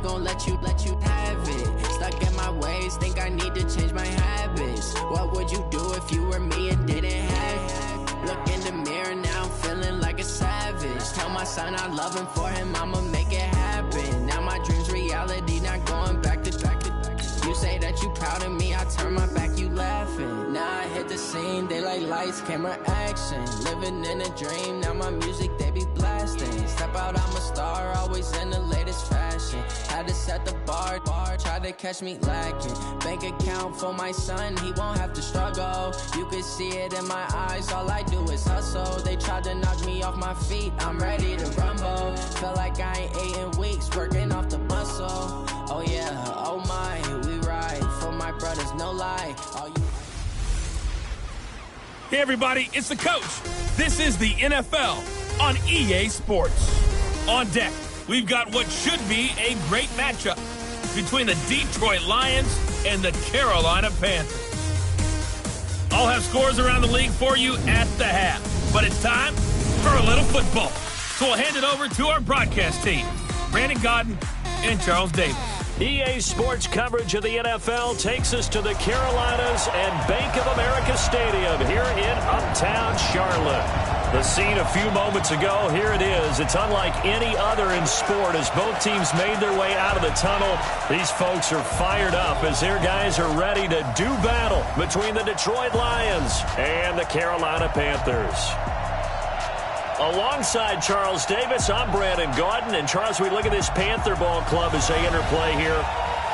gon' let you have it. Stuck in my ways, think I need to change my habits. What would you do if you were me and didn't have it? Look in the mirror now, I'm feeling like a savage. Tell my son I love him, for him I'ma make it happen. Now my dream's reality, not going back to. You say that you proud of me, I turn my back, you laughing. Now I hit the scene, they like lights, camera, action. Living in a dream, now my music they be blasting. Step out, I'm a star, always in the latest fashion. Had to set the bar, try to catch me lacking. Bank account for my son, he won't have to struggle. You can see it in my eyes, all I do is hustle. They tried to knock me off my feet, I'm ready to rumble. Felt like I ain't ate in weeks, working off the muscle. Oh yeah, oh my, we ride for my brothers, no lie. All you... Hey everybody, it's the coach. This is the NFL on EA Sports. On deck, we've got what should be a great matchup between the Detroit Lions and the Carolina Panthers. I'll have scores around the league for you at the half, but it's time for a little football. So we'll hand it over to our broadcast team, Brandon Godden and Charles Davis. EA Sports coverage of the NFL takes us to the Carolinas and Bank of America Stadium here in uptown Charlotte. The scene a few moments ago, here it is. It's unlike any other in sport as both teams made their way out of the tunnel. These folks are fired up as their guys are ready to do battle between the Detroit Lions and the Carolina Panthers. Alongside Charles Davis, I'm Brandon Gaudin. And Charles, we look at this Panther ball club as they enter play here.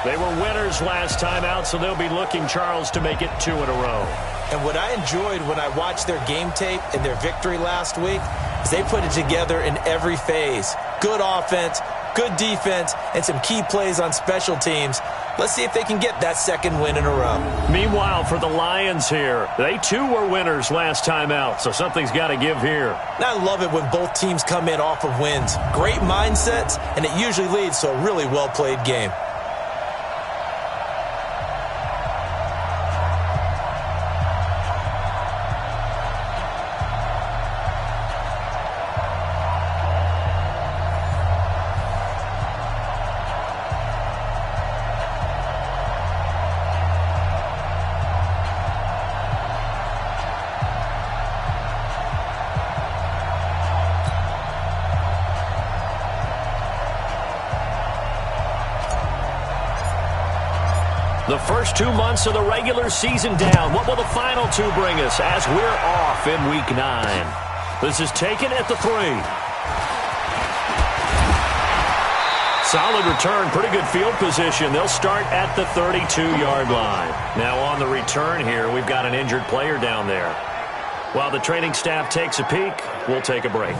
They were winners last time out, so they'll be looking, Charles, to make it 2 in a row. And what I enjoyed when I watched their game tape and their victory last week is they put it together in every phase. Good offense, good defense, and some key plays on special teams. Let's see if they can get that second win in a row. Meanwhile, for the Lions here, they too were winners last time out, so something's got to give here. And I love it when both teams come in off of wins. Great mindsets, and it usually leads to a really well-played game. The first 2 months of the regular season down. What will the final 2 bring us as we're off in Week 9? This is taken at the 3. Solid return, pretty good field position. They'll start at the 32-yard line. Now on the return here, we've got an injured player down there. While the training staff takes a peek, we'll take a break.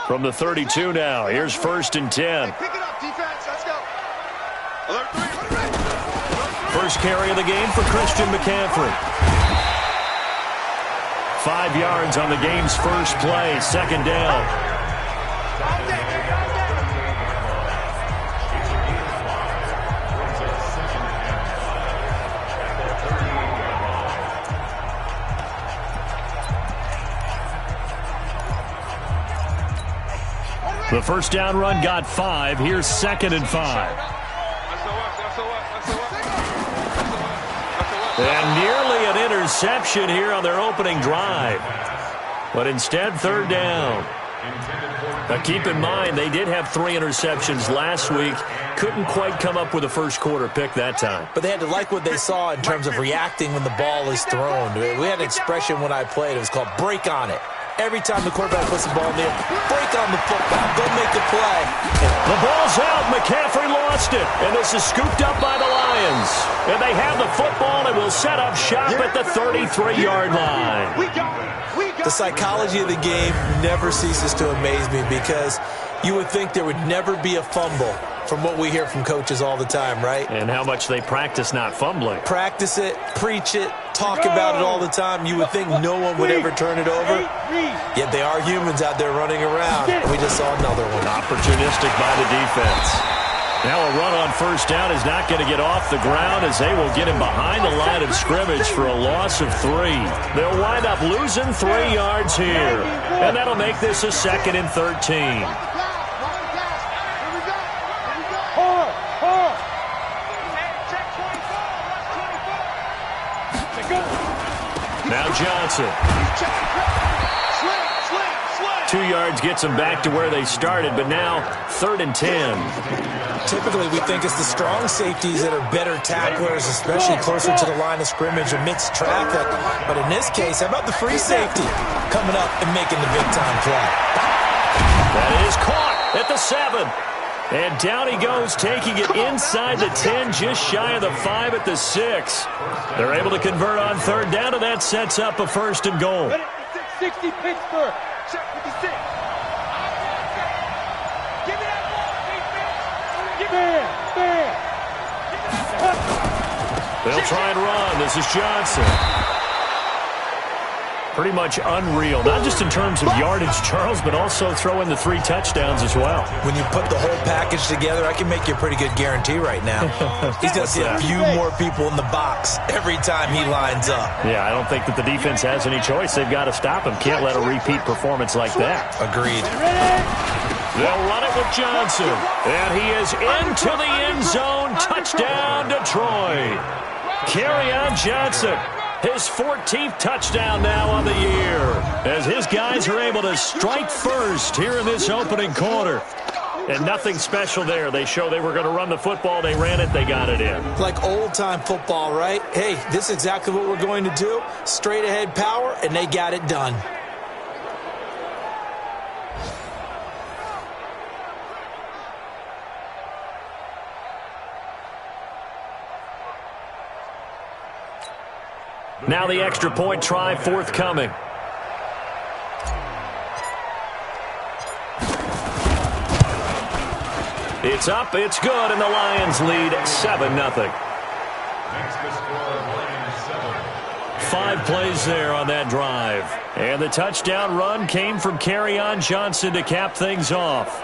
From the 32 now, here's 1st and 10. Pick it up, defense. Let's go. Alert 3. First carry of the game for Christian McCaffrey. 5 yards on the game's first play, 2nd down. The first down run got 5. Here's 2nd and 5. And nearly an interception here on their opening drive. But instead, 3rd down. Now keep in mind, they did have 3 interceptions last week. Couldn't quite come up with a first quarter pick that time. But they had to like what they saw in terms of reacting when the ball is thrown. We had an expression when I played. It was called break on it. Every time the quarterback puts the ball in there, break on the football. Go make the play. The ball's out. McCaffrey lost it. And this is scooped up by the Lions. And they have the football and will set up shop at the 33-yard line. The psychology of the game never ceases to amaze me because you would think there would never be a fumble from what we hear from coaches all the time, right? And how much they practice not fumbling. Practice it, preach it, talk about it all the time. You would think no one would ever turn it over. Yet they are humans out there running around. And we just saw another one. Opportunistic by the defense. Now a run on first down is not going to get off the ground as they will get him behind the line of scrimmage for a loss of 3. They'll wind up losing 3 yards here. And that'll make this a 2nd and 13. Now Johnson. 2 yards gets them back to where they started, but now 3rd and 10. Typically, we think it's the strong safeties that are better tacklers, especially closer to the line of scrimmage amidst traffic. But in this case, how about the free safety coming up and making the big-time play? That is caught at the 7. And down he goes, taking it inside the 10, just shy of the 5 at the 6. They're able to convert on 3rd down, and that sets up a 1st and goal. 60 Pittsburgh. Check 56. Give me that ball, defense. Give me it. They'll try and run. This is Johnson. Pretty much unreal, not just in terms of yardage, Charles, but also throw in the 3 touchdowns as well. When you put the whole package together, I can make you a pretty good guarantee right now. He's going to see a few more people in the box every time he lines up. Yeah, I don't think that the defense has any choice. They've got to stop him. Can't let a repeat performance like that. Agreed. They'll run it with Johnson. And he is into the end zone. Touchdown, Detroit. Kerryon Johnson. His 14th touchdown now on the year, as his guys are able to strike first here in this opening quarter. And nothing special there. They show they were going to run the football. They ran it. They got it in. Like old-time football, right? Hey, this is exactly what we're going to do. Straight-ahead power, and they got it done. Now the extra point try forthcoming. It's up, it's good, and the Lions lead 7-0. 5 plays there on that drive. And the touchdown run came from Kerryon Johnson to cap things off.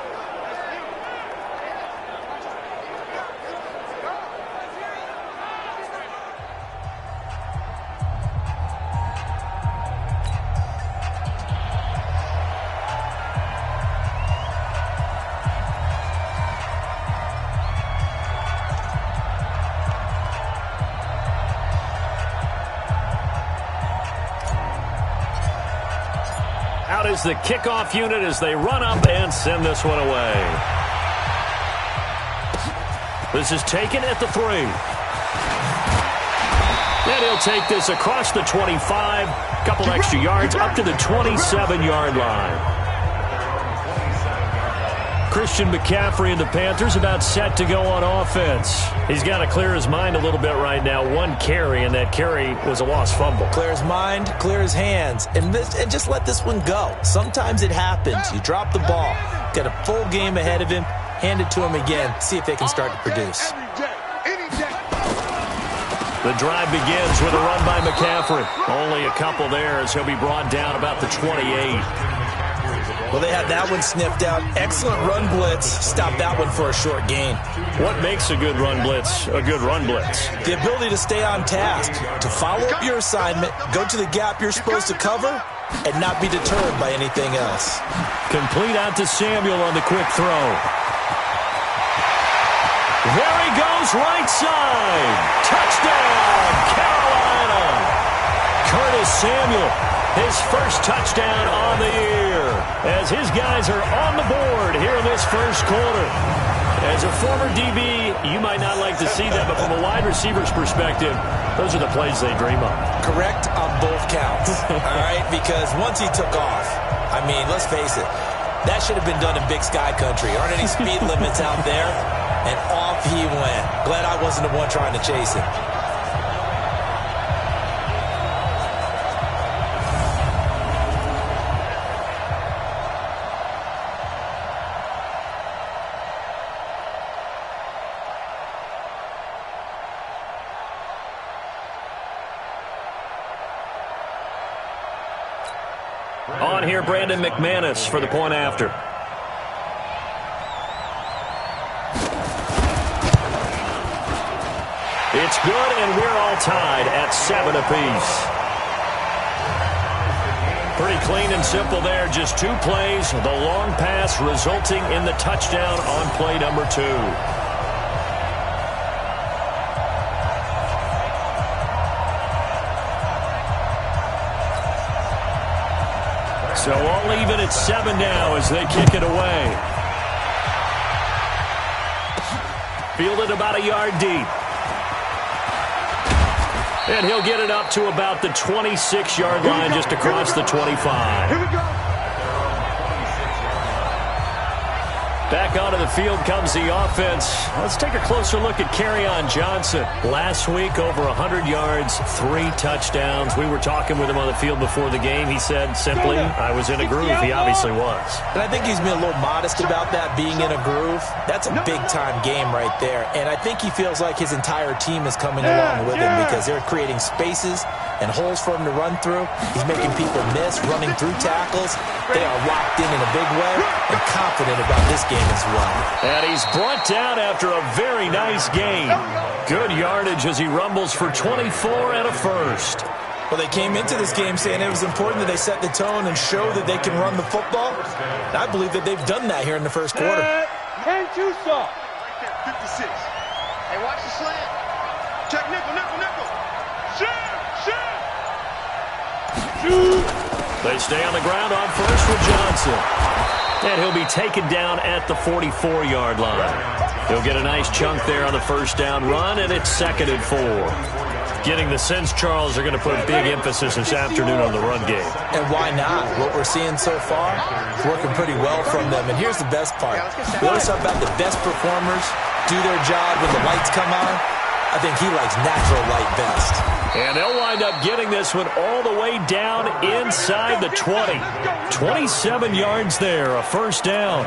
Out is the kickoff unit as they run up and send this one away. This is taken at the 3. And he'll take this across the 25. Couple extra yards up to the 27-yard line. Christian McCaffrey and the Panthers about set to go on offense. He's got to clear his mind a little bit right now. 1 carry, and that carry was a lost fumble. Clear his mind, clear his hands, and just let this one go. Sometimes it happens. You drop the ball. Got a full game ahead of him. Hand it to him again. See if they can start to produce. The drive begins with a run by McCaffrey. Only a couple there as he'll be brought down about the 28. Well, they had that one sniffed out. Excellent run blitz. Stop that one for a short gain. What makes a good run blitz a good run blitz? The ability to stay on task, to follow up your assignment, go to the gap you're supposed to cover, and not be deterred by anything else. Complete out to Samuel on the quick throw. There he goes, right side. Touchdown, Carolina. Curtis Samuel, his first touchdown on the year, as his guys are on the board here in this first quarter. As a former DB, you might not like to see that, but from a wide receiver's perspective, those are the plays they dream of. Correct on both counts, all right? Because once he took off, I mean, let's face it, that should have been done in Big Sky Country. Aren't any speed limits out there? And off he went. Glad I wasn't the one trying to chase him. On here, Brandon McManus for the point after. It's good, and we're all tied at 7 apiece. Pretty clean and simple there. Just 2 plays. The long pass resulting in the touchdown on play number 2. So all even at 7 now as they kick it away. Fielded about a yard deep. And he'll get it up to about the 26-yard line just across the 25. Here we go. Back onto the field comes the offense. Let's take a closer look at Kerryon Johnson. Last week, over 100 yards, 3 touchdowns. We were talking with him on the field before the game. He said simply, I was in a groove. He obviously was. And I think he's been a little modest about that, being in a groove. That's a big-time game right there. And I think he feels like his entire team is coming along with him because they're creating spaces and holes for him to run through. He's making people miss, running through tackles. They are locked in a big way and confident about this game as well. And he's brought down after a very nice game. Good yardage as he rumbles for 24 and a first. Well, they came into this game saying it was important that they set the tone and show that they can run the football. And I believe that they've done that here in the first quarter. And too soft. Right there, 56. Hey, watch the slant. Check nickel, nickel, nickel. Shoot, shoot. Shoot. They stay on the ground on first with Johnson. And he'll be taken down at the 44-yard line. He'll get a nice chunk there on the first down run, and it's 2nd and 4. Getting the sense, Charles, are going to put big emphasis this afternoon on the run game. And why not? What we're seeing so far is working pretty well from them. And here's the best part. We always talk about the best performers do their job when the lights come on. I think he likes natural light best. And they'll wind up getting this one all the way down inside the 20. 27 yards there, a first down.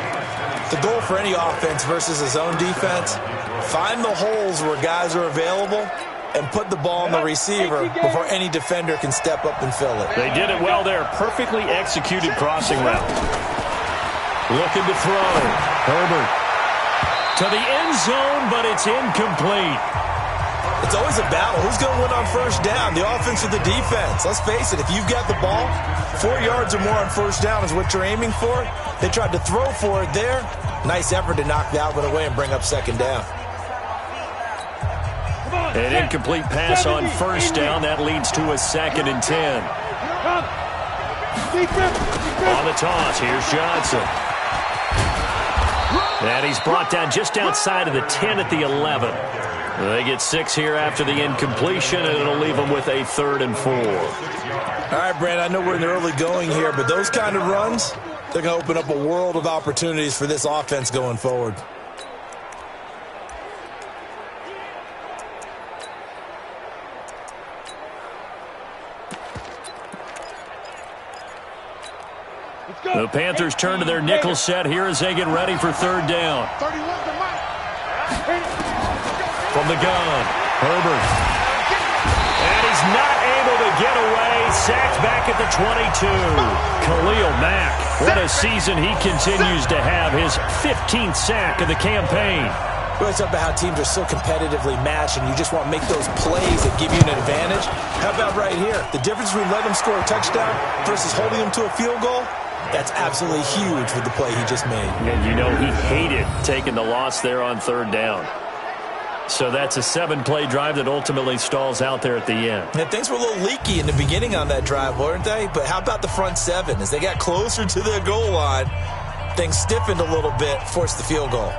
The goal for any offense versus his own defense, find the holes where guys are available and put the ball on the receiver before any defender can step up and fill it. They did it well there. Perfectly executed crossing route. Looking to throw. Herbert to the end zone, but it's incomplete. It's always a battle. Who's going to win on first down, the offense or the defense? Let's face it, if you've got the ball, 4 yards or more on first down is what you're aiming for. They tried to throw for it there. Nice effort to knock that one away and bring up 2nd down. An incomplete pass on first down. That leads to a 2nd and 10. On the toss, here's Johnson. And he's brought down just outside of the 10 at the 11. They get 6 here after the incompletion, and it'll leave them with a 3rd and 4. All right, Brand, I know we're in the early going here, but those kind of runs, they're going to open up a world of opportunities for this offense going forward. The Panthers turn to their nickel set here as they get ready for 3rd down. 31 to Mike. From the gun, Herbert. And he's not able to get away. Sacked back at the 22. Khalil Mack. What a season he continues to have. His 15th sack of the campaign. We always talk about how teams are so competitively matched and you just want to make those plays that give you an advantage. How about right here? The difference between letting them score a touchdown versus holding them to a field goal, that's absolutely huge with the play he just made. And you know he hated taking the loss there on 3rd down. So that's a 7-play drive that ultimately stalls out there at the end. And things were a little leaky in the beginning on that drive, weren't they? But how about the front 7? As they got closer to the goal line, things stiffened a little bit, forced the field goal.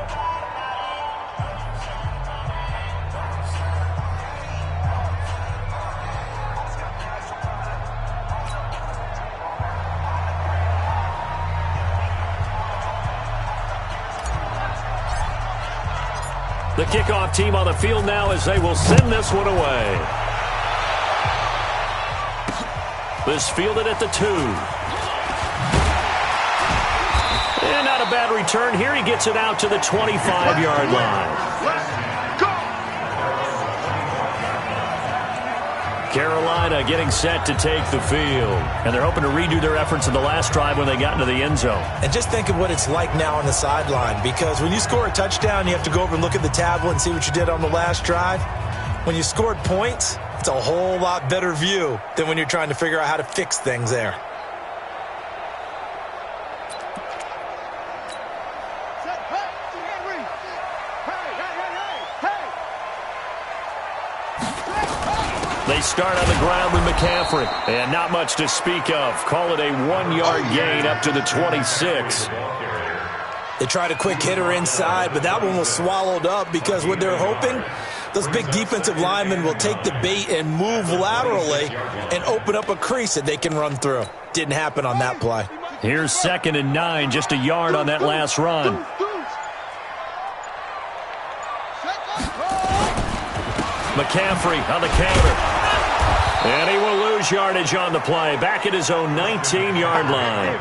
The kickoff team on the field now as they will send this one away. This fielded at the 2. And not a bad return here. He gets it out to the 25-yard line. Carolina getting set to take the field. And they're hoping to redo their efforts in the last drive when they got into the end zone. And just think of what it's like now on the sideline, because when you score a touchdown, you have to go over and look at the tablet and see what you did on the last drive. When you scored points, it's a whole lot better view than when you're trying to figure out how to fix things there. They start on the ground with McCaffrey, and not much to speak of. Call it a 1-yard gain up to the 26. They tried a quick hitter inside, but that one was swallowed up because what they're hoping, those big defensive linemen will take the bait and move laterally and open up a crease that they can run through. Didn't happen on that play. Here's 2nd and 9, just a yard on that last run. McCaffrey on the counter. And he will lose yardage on the play. Back at his own 19-yard line.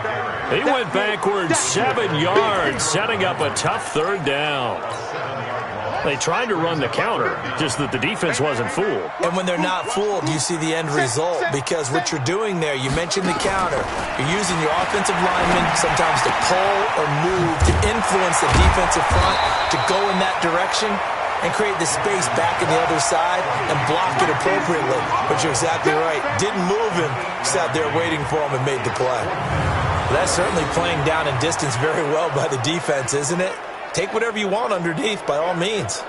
He went backwards 7 yards, setting up a tough 3rd down. They tried to run the counter, just that the defense wasn't fooled. And when they're not fooled, you see the end result. Because what you're doing there, you mentioned the counter. You're using your offensive linemen sometimes to pull or move, to influence the defensive front, to go in that direction and create the space back in the other side and block it appropriately. But you're exactly right. Didn't move him. Sat there waiting for him and made the play. That's certainly playing down in distance very well by the defense, isn't it? Take whatever you want underneath, by all means.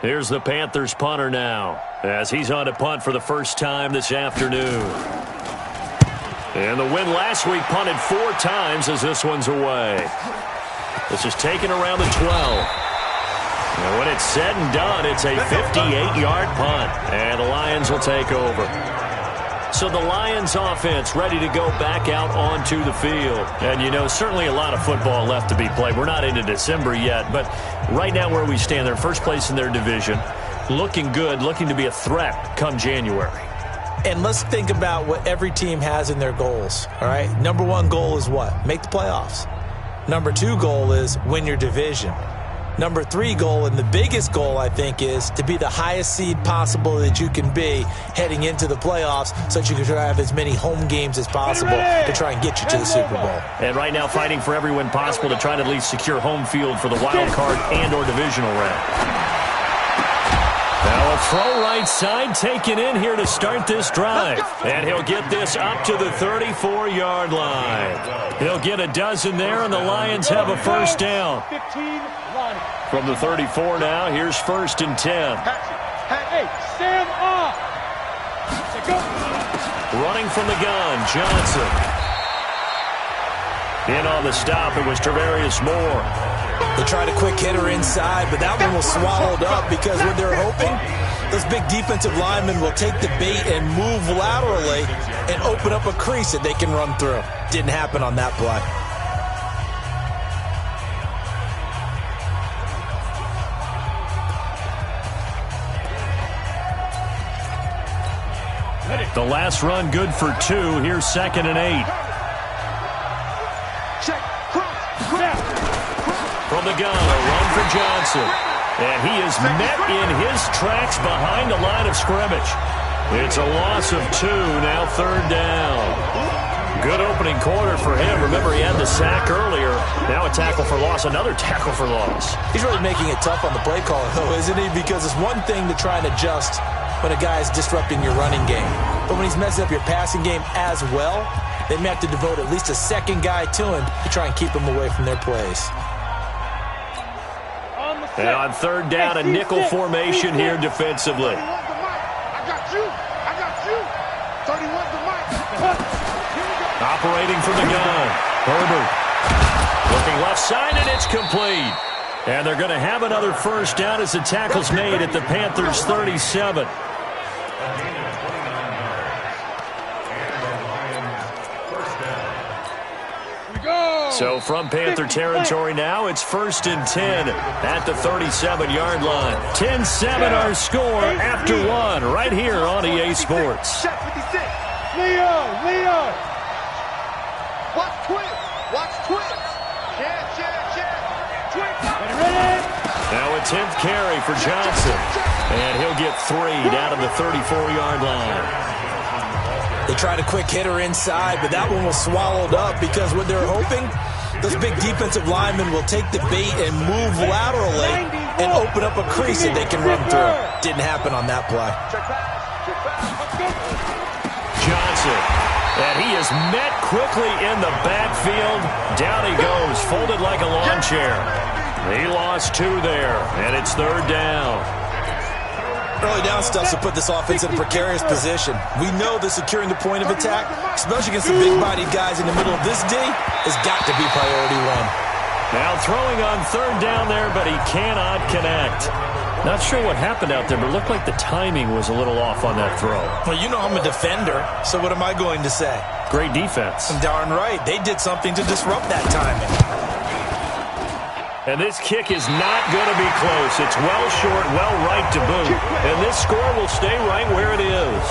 Here's the Panthers punter now, as he's on to punt for the first time this afternoon. And the win last week punted 4 times as this one's away. This is taken around the 12. And when it's said and done, it's a 58-yard punt, and the Lions will take over. So the Lions offense ready to go back out onto the field. And, you know, certainly a lot of football left to be played. We're not into December yet, but right now where we stand, they're first place in their division. Looking good, looking to be a threat come January. And let's think about what every team has in their goals, all right? Number 1 goal is what? Make the playoffs. Number 2 goal is win your division. Number 3 goal, and the biggest goal, I think, is to be the highest seed possible that you can be heading into the playoffs so that you can try to have as many home games as possible to try and get you to the Super Bowl. And right now fighting for every win possible to try to at least secure home field for the wild card and or divisional round. Now a throw right side taken in here to start this drive. And he'll get this up to the 34-yard line. He'll get a dozen there, and the Lions have a first down. From the 34 now, here's 1st and 10. Hey, stand up. Running from the gun, Johnson. In on the stop, it was Travarius Moore. They tried a quick hitter inside, but that one was swallowed up because what they're hoping, those big defensive linemen will take the bait and move laterally and open up a crease that they can run through. Didn't happen on that play. The last run good for 2. Here's 2nd and 8. From the gun, a run for Johnson. And he is met in his tracks behind the line of scrimmage. It's a loss of 2, now 3rd down. Good opening quarter for him. Remember, he had the sack earlier. Now a tackle for loss, another tackle for loss. He's really making it tough on the play caller, though, isn't he? Because it's one thing to try and adjust when a guy is disrupting your running game. But when he's messing up your passing game as well, they may have to devote at least a second guy to him to try and keep him away from their plays. And on 3rd down, a nickel formation here defensively. I got you. 31's the mic. Operating from the gun. Herbert. Looking left side, and it's complete. And they're going to have another first down as the tackle's made at the Panthers' 37. So from Panther territory now, it's 1st and 10 at the 37-yard line. 10-7 our score after 1 right here on EA Sports. Shot 56. Leo. Watch twins. Twins. Twins. Ready? Now a 10th carry for Johnson. And he'll get 3 down to the 34-yard line. They tried a quick hitter inside, but that one was swallowed up because what they're hoping, those big defensive linemen will take the bait and move laterally and open up a crease that they can run through. Didn't happen on that play. Johnson, and he is met quickly in the backfield. Down he goes, folded like a lawn chair. He lost 2 there, and it's 3rd down. Early down stuff to put this offense in a precarious position. We know that securing the point of attack, especially against the big-bodied guys in the middle of this D, has got to be priority 1. Now throwing on 3rd down there, but he cannot connect. Not sure what happened out there, but it looked like the timing was a little off on that throw. Well, you know I'm a defender, so what am I going to say? Great defense. Darn right. They did something to disrupt that timing. And this kick is not going to be close. It's well short, well right to boot. And this score will stay right where it is.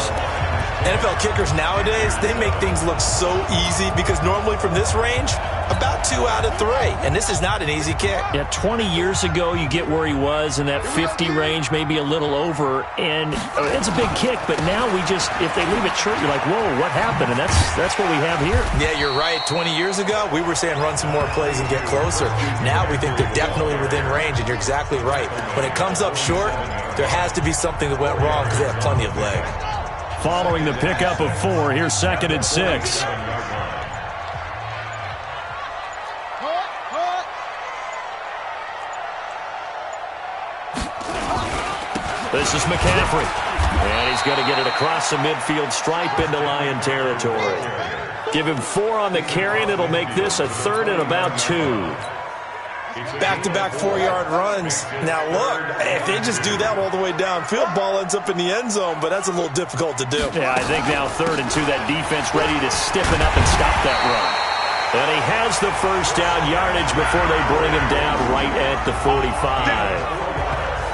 NFL kickers nowadays, they make things look so easy because normally from this range, about 2 out of 3. And this is not an easy kick. Yeah, 20 years ago, you get where he was in that 50 range, maybe a little over. And it's a big kick, but now we just, if they leave it short, you're like, whoa, what happened? And that's what we have here. Yeah, you're right. 20 years ago, we were saying run some more plays and get closer. Now we think they're definitely within range, and you're exactly right. When it comes up short, there has to be something that went wrong because they have plenty of leg. Following the pickup of 4, here's 2nd and 6. This is McCaffrey. And he's going to get it across the midfield stripe into Lion territory. Give him 4 on the carry, and it'll make this a 3rd and about 2. Back-to-back 4-yard runs. Now, look, if they just do that all the way downfield, ball ends up in the end zone, but that's a little difficult to do. Yeah, I think now 3rd and 2, that defense ready to stiffen up and stop that run. And he has the first down yardage before they bring him down right at the 45.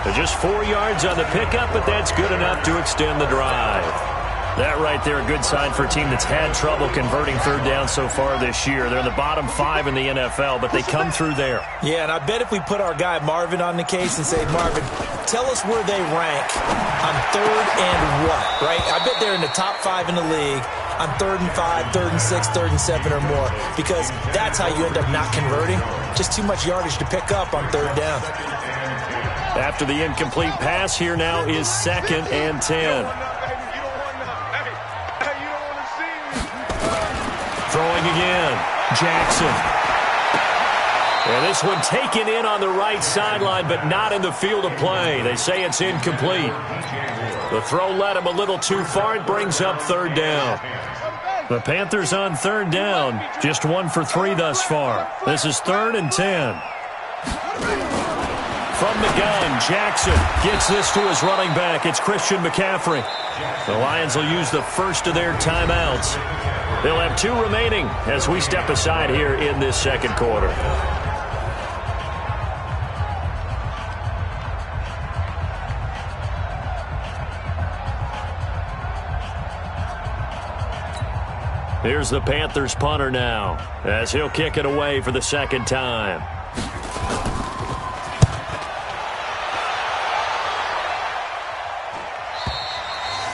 They're just 4 yards on the pickup, but that's good enough to extend the drive. That right there, a good sign for a team that's had trouble converting 3rd down so far this year. They're in the bottom 5 in the NFL, but they come through there. Yeah, and I bet if we put our guy Marvin on the case and say, Marvin, tell us where they rank on 3rd and what, right? I bet they're in the top 5 in the league on 3rd and 5, 3rd and 6, 3rd and 7 or more, because that's how you end up not converting. Just too much yardage to pick up on 3rd down. After the incomplete pass, here now is 2nd and 10. Throwing again, Jackson. And this one taken in on the right sideline, but not in the field of play. They say it's incomplete. The throw led him a little too far. It brings up 3rd down. The Panthers on 3rd down, just 1 for 3 thus far. This is 3rd and 10. From the gun, Jackson gets this to his running back. It's Christian McCaffrey. The Lions will use the first of their timeouts. They'll have 2 remaining as we step aside here in this 2nd quarter. Here's the Panthers punter now as he'll kick it away for the 2nd time.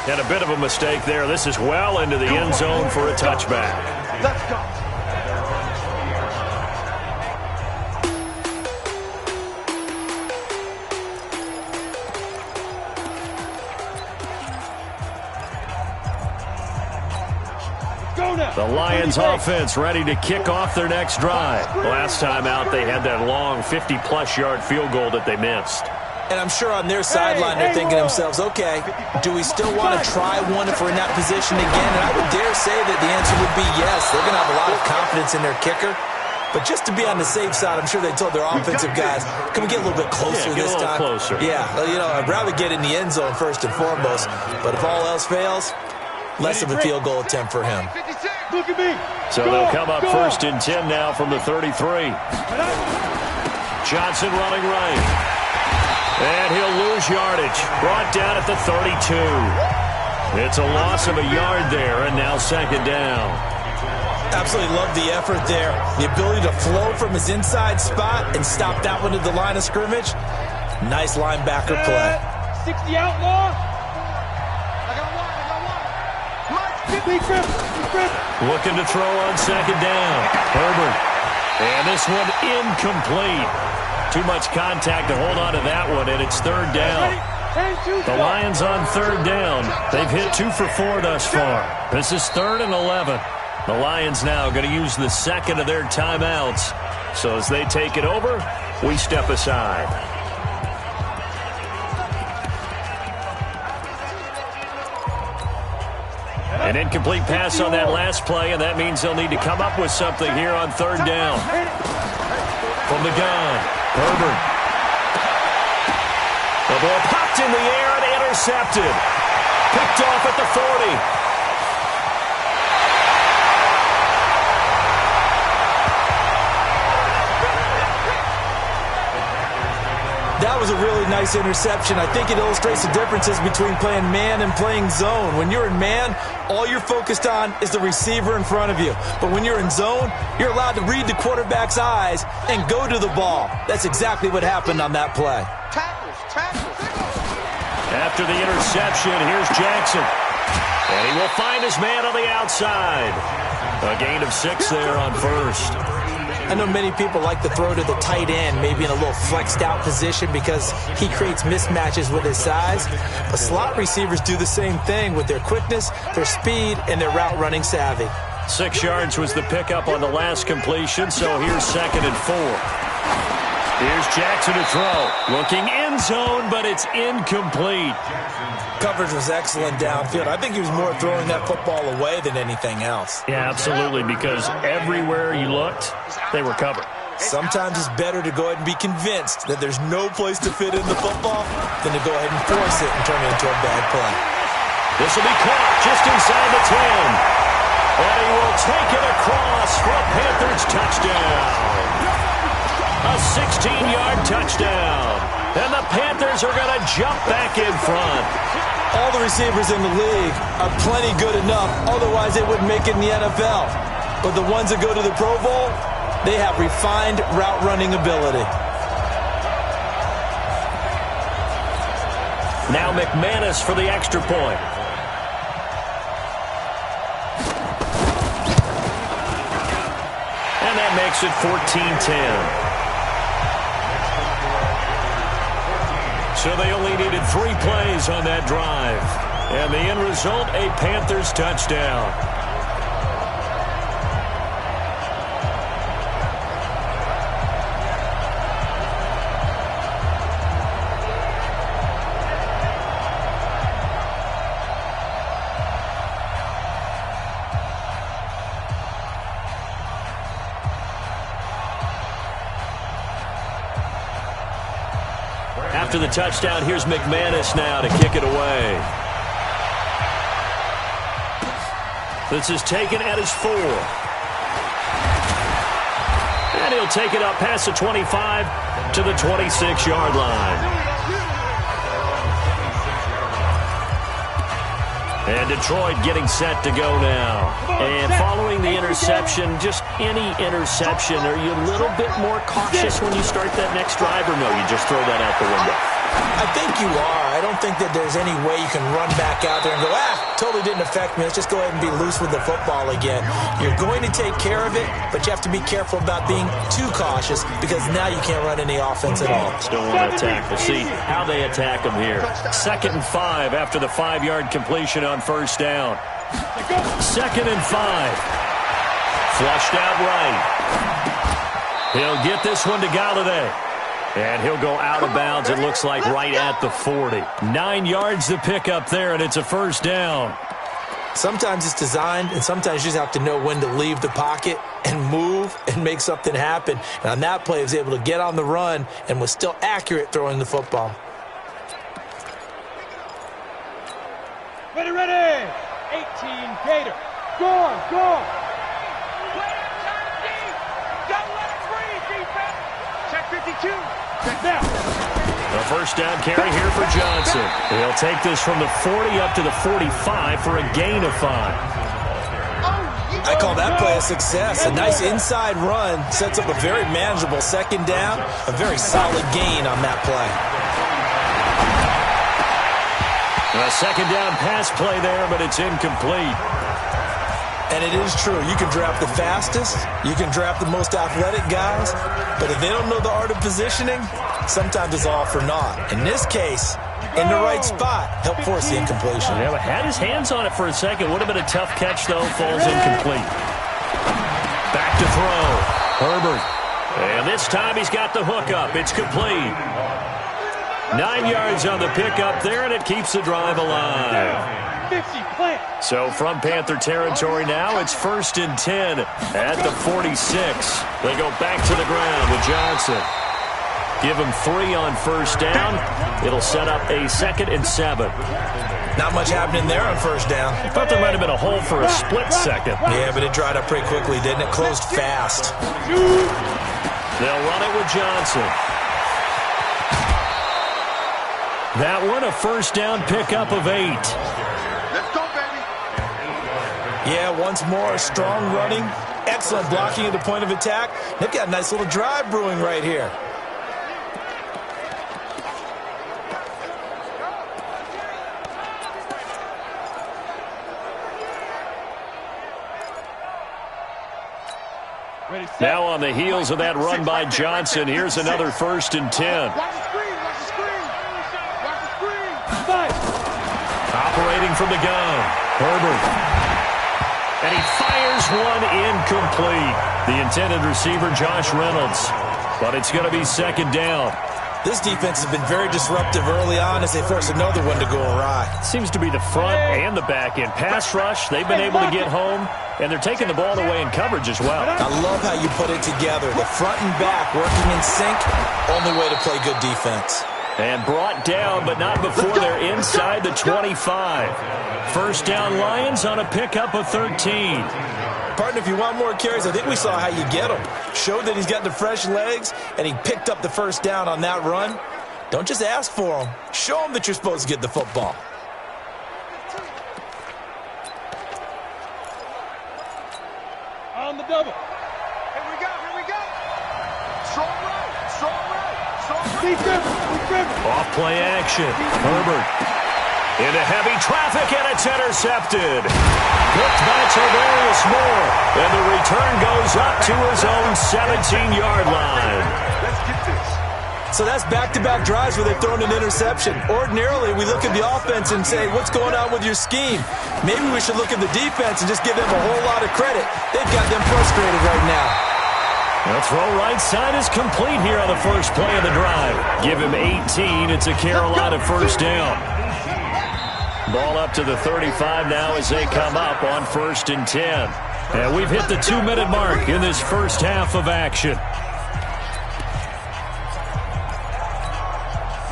And a bit of a mistake there. This is well into the end zone for a touchback. Let's go. The Lions offense ready to kick off their next drive. Last time out, they had that long 50-plus yard field goal that they missed. And I'm sure on their sideline they're thinking to themselves, okay, do we still want to try one if we're in that position again? And I would dare say that the answer would be yes. They're going to have a lot of confidence in their kicker. But just to be on the safe side, I'm sure they told their offensive guys, can we get a little bit closer this time? Closer. Yeah, you know, I'd rather get in the end zone first and foremost. But if all else fails, less of a field goal attempt for him. Look at me. So they'll come up 1st and 10 now from the 33. Johnson running right. And he'll lose yardage. Brought down at the 32. It's a loss of a yard there, and now 2nd down. Absolutely love the effort there. The ability to flow from his inside spot and stop that one at the line of scrimmage. Nice linebacker play. 60 outlaw. I got one. Looking to throw on second down. Herbert. And this one incomplete. Too much contact to hold on to that one, and it's third down. The Lions on third down. They've hit 2 for 4 thus far. This is 3rd and 11. The Lions now going to use the second of their timeouts. So as they take it over, we step aside. An incomplete pass on that last play, and that means they'll need to come up with something here on third down. From the gun, Herbert. The ball popped in the air and intercepted. Picked off at the 40. That was a really nice interception. I think it illustrates the differences between playing man and playing zone. When you're in man, all you're focused on is the receiver in front of you. But when you're in zone, you're allowed to read the quarterback's eyes and go to the ball. That's exactly what happened on that play. After the interception, here's Jackson. And he will find his man on the outside. A gain of 6 there on first. I know many people like to throw to the tight end, maybe in a little flexed out position because he creates mismatches with his size. But slot receivers do the same thing with their quickness, their speed, and their route running savvy. 6 yards was the pickup on the last completion, so here's 2nd and 4. Here's Jackson to throw. Looking end zone, but it's incomplete. Coverage was excellent downfield. I think he was more throwing that football away than anything else. Yeah, absolutely, because everywhere you looked, they were covered. Sometimes it's better to go ahead and be convinced that there's no place to fit in the football than to go ahead and force it and turn it into a bad play. This will be caught just inside the 10. And he will take it across for a Panthers touchdown. A 16-yard touchdown. And the Panthers are going to jump back in front. All the receivers in the league are plenty good enough, otherwise they wouldn't make it in the NFL. But the ones that go to the Pro Bowl, they have refined route running ability. Now McManus for the extra point. And that makes it 14-10. So they only needed 3 plays on that drive. And the end result, a Panthers touchdown. After the touchdown, here's McManus now to kick it away. This is taken at his 4. And he'll take it up past the 25 to the 26-yard line. And Detroit getting set to go now. And following the interception, just any interception, are you a little bit more cautious when you start that next drive, or no, you just throw that out the window? I think you are. I don't think that there's any way you can run back out there and go, totally didn't affect me. Let's just go ahead and be loose with the football again. You're going to take care of it, but you have to be careful about being too cautious because now you can't run any offense at all. Still want to attack. We'll see how they attack them here. 2nd and 5 after the 5-yard completion on first down. 2nd and 5. Flushed out right. He'll get this one to Galladay. And he'll go out of bounds, it looks like, right at the 40. 9 yards to pick up there, and it's a first down. Sometimes it's designed, and sometimes you just have to know when to leave the pocket and move and make something happen. And on that play, he was able to get on the run and was still accurate throwing the football. Ready, ready. 18 Gator. Go. Check 52. Check now. A first down carry here for Johnson. He'll take this from the 40 up to the 45 for a gain of 5. I call that play a success. A nice inside run sets up a very manageable second down. A very solid gain on that play. A second down pass play there, but it's incomplete. And it is true. You can draft the fastest. You can draft the most athletic guys. But if they don't know the art of positioning, sometimes it's all for naught. In this case, in the right spot, help force the incompletion. Yeah, but had his hands on it for a second. Would have been a tough catch, though. Falls incomplete. Back to throw. Herbert. And this time he's got the hook up. It's complete. 9 yards on the pickup there, and it keeps the drive alive. 50, plant. So from Panther territory now, it's 1st and 10 at the 46. They go back to the ground with Johnson. Give him 3 on first down. It'll set up a 2nd and 7. Not much happening there on first down. I thought there might have been a hole for a split second. Yeah, but it dried up pretty quickly, didn't it? Closed fast. They'll run it with Johnson. That one, a first down pickup of 8. Let's go, baby. Yeah, once more, strong running, excellent blocking at the point of attack. They've got a nice little drive brewing right here. Now on the heels of that run by Johnson, here's another 1st and 10. Watch the screen. Watch the screen. Watch the screen. Operating from the gun, Herbert. And he fires one incomplete. The intended receiver, Josh Reynolds. But it's going to be 2nd down. This defense has been very disruptive early on as they force another one to go awry. Seems to be the front and the back end. Pass rush, they've been able to get home, and they're taking the ball away in coverage as well. I love how you put it together. The front and back working in sync, only way to play good defense. And brought down, but not before they're inside the 25. First down Lions on a pickup of 13. Partner, if you want more carries, I think we saw how you get him. Showed that he's got the fresh legs, and he picked up the first down on that run. Don't just ask for him. Show him that you're supposed to get the football. On the double. Here we go. Here we go. Strong right. Strong right. Strong right. Defense. Off play action. Herbert into heavy traffic, and it's intercepted. Hooked by Tavarius Moore, and the return goes up to his own 17-yard line. Let's get this. So that's back-to-back drives where they've thrown an interception. Ordinarily, we look at the offense and say, what's going on with your scheme? Maybe we should look at the defense and just give them a whole lot of credit. They've got them frustrated right now. The throw right side is complete here on the first play of the drive. Give him 18. It's a Carolina first down. Ball up to the 35 now as they come up on 1st and 10. And we've hit the 2-minute mark in this first half of action.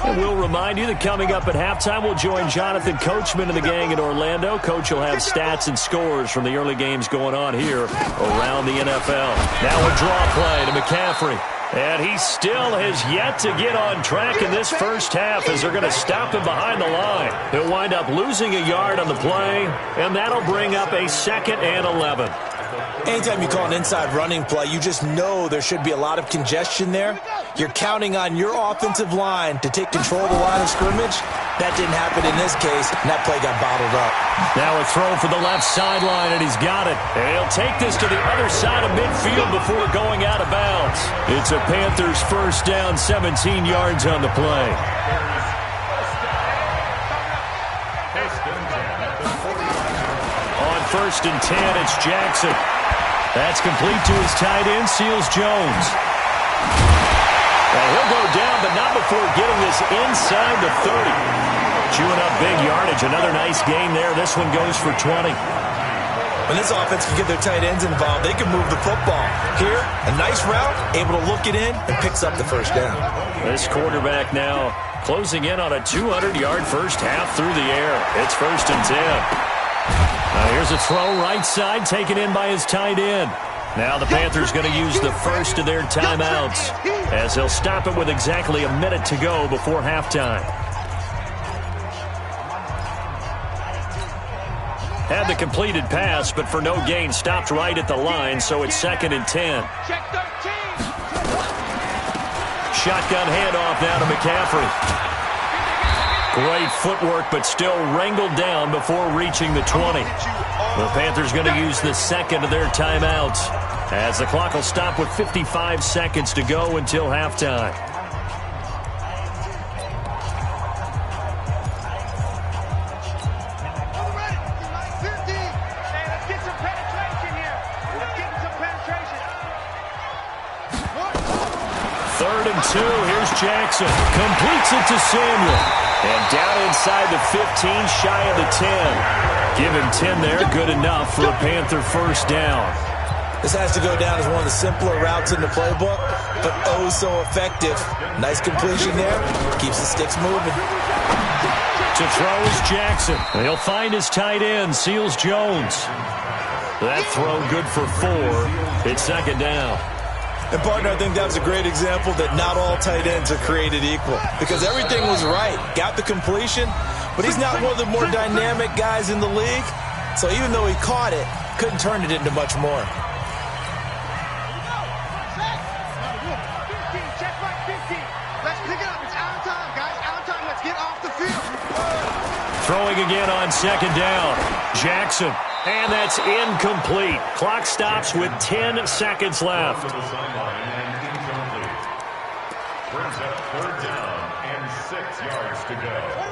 And we'll remind you that coming up at halftime, we'll join Jonathan Coachman and the gang in Orlando. Coach will have stats and scores from the early games going on here around the NFL. Now a draw play to McCaffrey. And he still has yet to get on track in this first half as they're going to stop him behind the line. He'll wind up losing a yard on the play, and that'll bring up a 2nd and 11. Anytime you call an inside running play, you just know there should be a lot of congestion there. You're counting on your offensive line to take control of the line of scrimmage. That didn't happen in this case, and that play got bottled up. Now a throw for the left sideline, and he's got it. And he'll take this to the other side of midfield before going out of bounds. It's a Panthers first down, 17 yards on the play. On 1st and 10, it's Jackson. That's complete to his tight end, Seals Jones. Well, he'll go down, but not before getting this inside the 30. Chewing up big yardage. Another nice gain there. This one goes for 20. When this offense can get their tight ends involved, they can move the football. Here, a nice route, able to look it in, and picks up the first down. This quarterback now closing in on a 200-yard first half through the air. It's 1st and 10. Here's a throw right side, taken in by his tight end. Now the Panthers going to use the first of their timeouts as they'll stop it with exactly a minute to go before halftime. Had the completed pass, but for no gain, stopped right at the line, so it's 2nd and 10. Check 13. Shotgun handoff now to McCaffrey. Great footwork, but still wrangled down before reaching the 20. The Panthers going to use the second of their timeouts, as the clock will stop with 55 seconds to go until halftime. Third and 2. Here's Jackson. Completes it to Samuel. And down inside the 15, shy of the 10. Give him 10 there. Good enough for a Panther first down. This has to go down as one of the simpler routes in the playbook, but oh so effective. Nice completion there. Keeps the sticks moving. To throw is Jackson. He'll find his tight end, Seals Jones. That throw good for 4. It's second down. And, partner, I think that was a great example that not all tight ends are created equal, because everything was right. Got the completion, but he's not one of the more dynamic guys in the league. So even though he caught it, couldn't turn it into much more. Let's pick it up. It's our time, guys. Our time. Let's get off the field. Throwing again on second down. Jackson. And that's incomplete. Clock stops with 10 seconds left.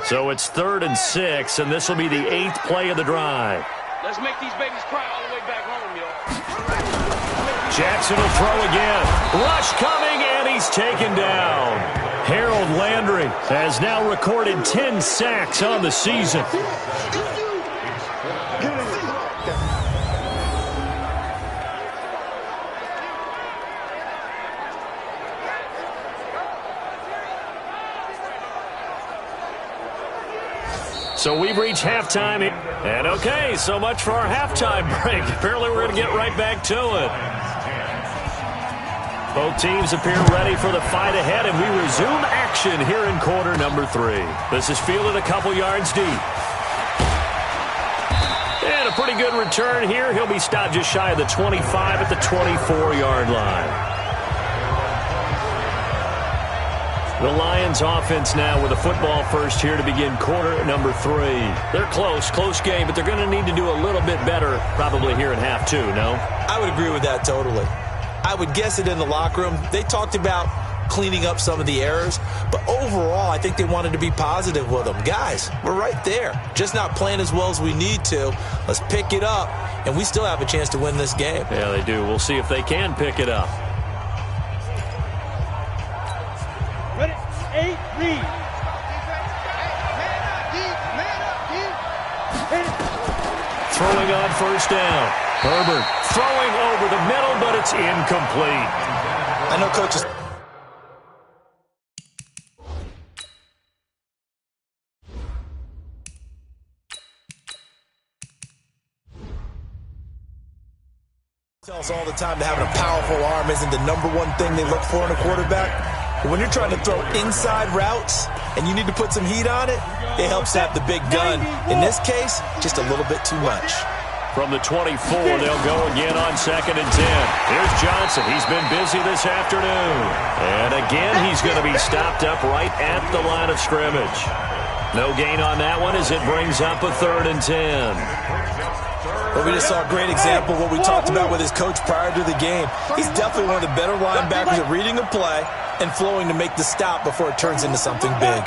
So it's 3rd and 6, and this will be the 8th play of the drive. Let's make these babies cry all the way back home, y'all. Jackson will throw again. Rush coming, and he's taken down. Harold Landry has now recorded 10 sacks on the season. So we've reached halftime. And okay, so much for our halftime break. Apparently we're going to get right back to it. Both teams appear ready for the fight ahead, and we resume action here in quarter number 3. This is fielded a couple yards deep. And a pretty good return here. He'll be stopped just shy of the 25 at the 24-yard line. The Lions offense now with a football first here to begin quarter number 3. They're close game, but they're going to need to do a little bit better probably here in half 2, no? I would agree with that totally. I would guess it in the locker room. They talked about cleaning up some of the errors, but overall I think they wanted to be positive with them. Guys, we're right there. Just not playing as well as we need to. Let's pick it up, and we still have a chance to win this game. Yeah, they do. We'll see if they can pick it up. Ready? 8, lead. Throwing on first down. Herbert throwing over the middle, but it's incomplete. I know coaches. Tell us all the time that having a powerful arm isn't the #1 thing they look for in a quarterback. But when you're trying to throw inside routes and you need to put some heat on it, it helps to have the big gun. In this case, just a little bit too much. From the 24, they'll go again on 2nd and 10. Here's Johnson. He's been busy this afternoon. And again, he's going to be stopped up right at the line of scrimmage. No gain on that one as it brings up a 3rd and 10. Well, we just saw a great example of what we talked about with his coach prior to the game. He's definitely one of the better linebackers at reading a play and flowing to make the stop before it turns into something big.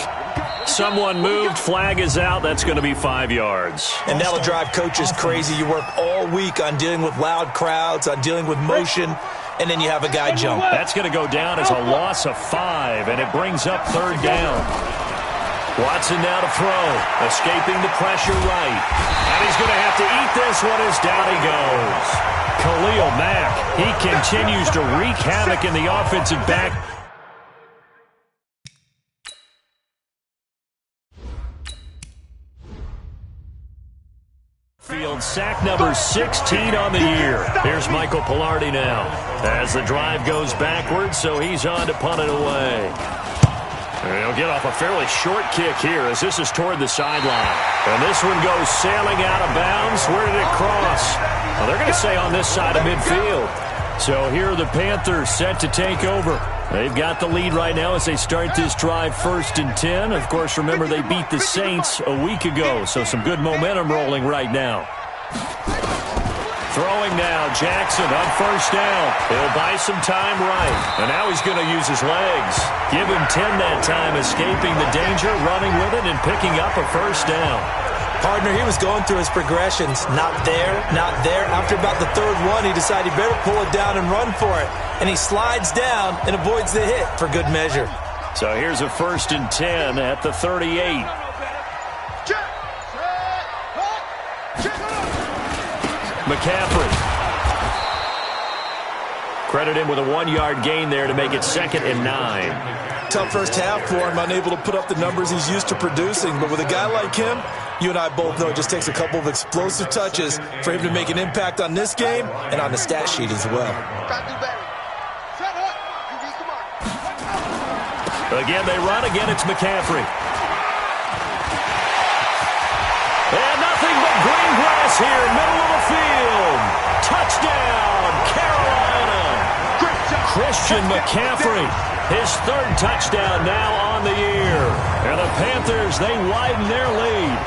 Someone moved. Flag is out. That's going to be 5 yards. And that'll drive coaches crazy. You work all week on dealing with loud crowds, on dealing with motion, and then you have a guy jump. That's going to go down as a loss of 5, and it brings up 3rd down. Watson now to throw. Escaping the pressure right. And he's going to have to eat this one as down he goes. Khalil Mack, he continues to wreak havoc in the offensive back. Field sack number 16 on the year. Here's Michael Pilardi now as the drive goes backwards, so he's on to punt it away. And he'll get off a fairly short kick here as this is toward the sideline. And this one goes sailing out of bounds. Where did it cross? Well, they're going to say on this side of midfield. So here are the Panthers set to take over. They've got the lead right now as they start this drive 1st and 10. Of course, remember they beat the Saints a week ago, so some good momentum rolling right now. Throwing now, Jackson on 1st down. He'll buy some time right, and now he's going to use his legs. Give him 10 that time, escaping the danger, running with it, and picking up a 1st down. Partner, he was going through his progressions. Not there, not there. After about the 3rd one, he decided he better pull it down and run for it. And he slides down and avoids the hit for good measure. So here's a 1st and 10 at the 38. McCaffrey. Credit him with a 1-yard gain there to make it 2nd and 9. Tough first half for him, unable to put up the numbers he's used to producing. But with a guy like him, you and I both know it just takes a couple of explosive touches for him to make an impact on this game and on the stat sheet as well. Again, they run. Again, it's McCaffrey. And nothing but green grass here, middle of the field. Touchdown, Carolina. Christian McCaffrey, his 3rd touchdown now on the year. And the Panthers, they widen their lead.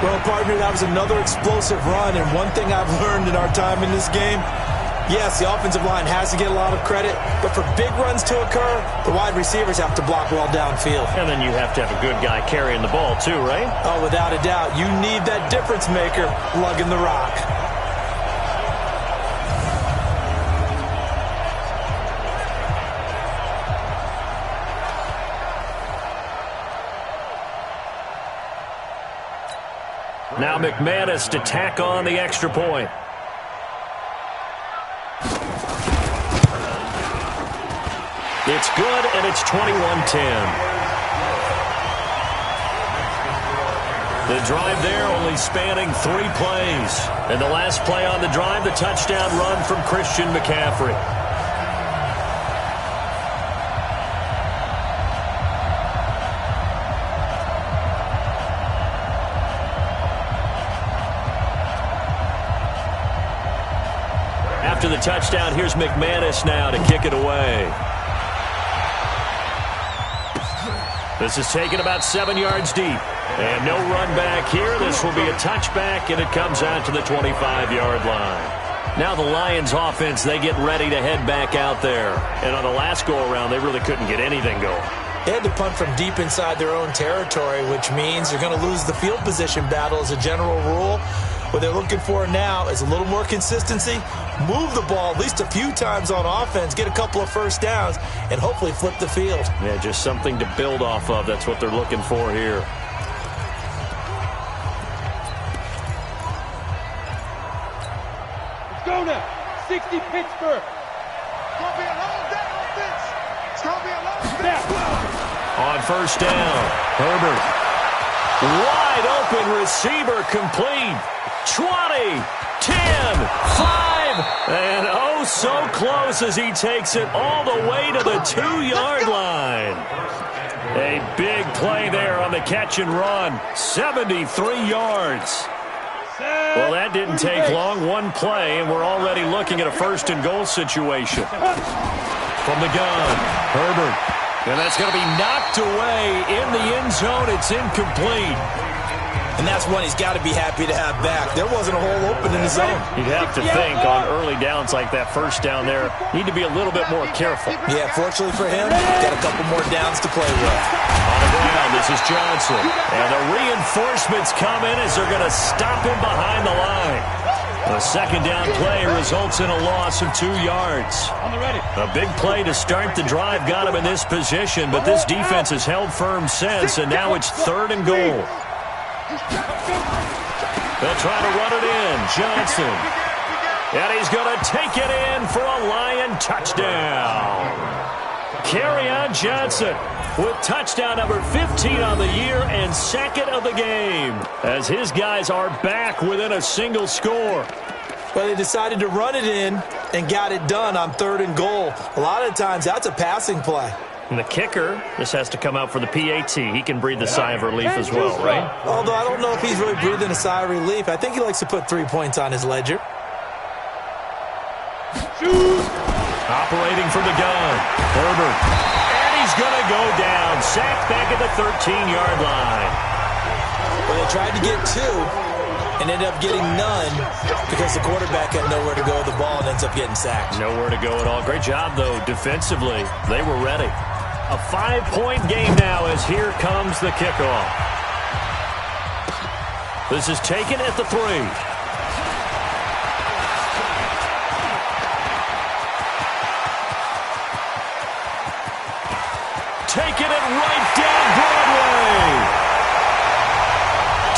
Well, partner, that was another explosive run. And one thing I've learned in our time in this game, yes, the offensive line has to get a lot of credit, but for big runs to occur, the wide receivers have to block well downfield. And then you have to have a good guy carrying the ball too, right? Oh, without a doubt. You need that difference maker lugging the rock. Now McManus to tack on the extra point. It's good, and it's 21-10. The drive there only spanning 3 plays. And the last play on the drive, the touchdown run from Christian McCaffrey. After the touchdown, here's McManus now to kick it away. This is taken about 7 yards deep. And no run back here. This will be a touchback, and it comes out to the 25-yard line. Now the Lions offense, they get ready to head back out there. And on the last go-around, they really couldn't get anything going. They had to punt from deep inside their own territory, which means they're going to lose the field position battle as a general rule. What they're looking for now is a little more consistency, move the ball at least a few times on offense, get a couple of 1st downs, and hopefully flip the field. Yeah, just something to build off of. That's what they're looking for here. Let's go now. 60 Pittsburgh. It's going to be a long day on this. It's going to be a long day. On 1st down, Herbert. Wide open receiver complete. 20, 10, 5, and oh so close as he takes it all the way to the 2-yard line. A big play there on the catch and run. 73 yards. Well, that didn't take long. 1 play, and we're already looking at a 1st and goal situation. From the gun, Herbert. And that's going to be knocked away in the end zone. It's incomplete. And that's one he's got to be happy to have back. There wasn't a hole open in the zone. You'd have to think on early downs like that 1st down there, need to be a little bit more careful. Yeah, fortunately for him, got a couple more downs to play with. On the ground, this is Johnson. And the reinforcements come in as they're going to stop him behind the line. The 2nd down play results in a loss of 2 yards. A big play to start the drive got him in this position, but this defense has held firm since, and now it's 3rd and goal. They'll try to run it in. Johnson. And he's going to take it in for a Lion touchdown. Kerryon Johnson with touchdown number 15 on the year and 2nd of the game, as his guys are back within a single score. Well, they decided to run it in and got it done on 3rd and goal. A lot of times, that's a passing play. And the kicker, this has to come out for the PAT. He can breathe a sigh of relief as well, right? Although I don't know if he's really breathing a sigh of relief. I think he likes to put 3 points on his ledger. Operating from the gun, Herbert. And he's going to go down. Sacked back at the 13-yard line. Well, they tried to get 2 and ended up getting none because the quarterback had nowhere to go with the ball and ends up getting sacked. Nowhere to go at all. Great job, though, defensively. They were ready. A 5-point game now as here comes the kickoff. This is taken at the 3. Taking it right down Broadway.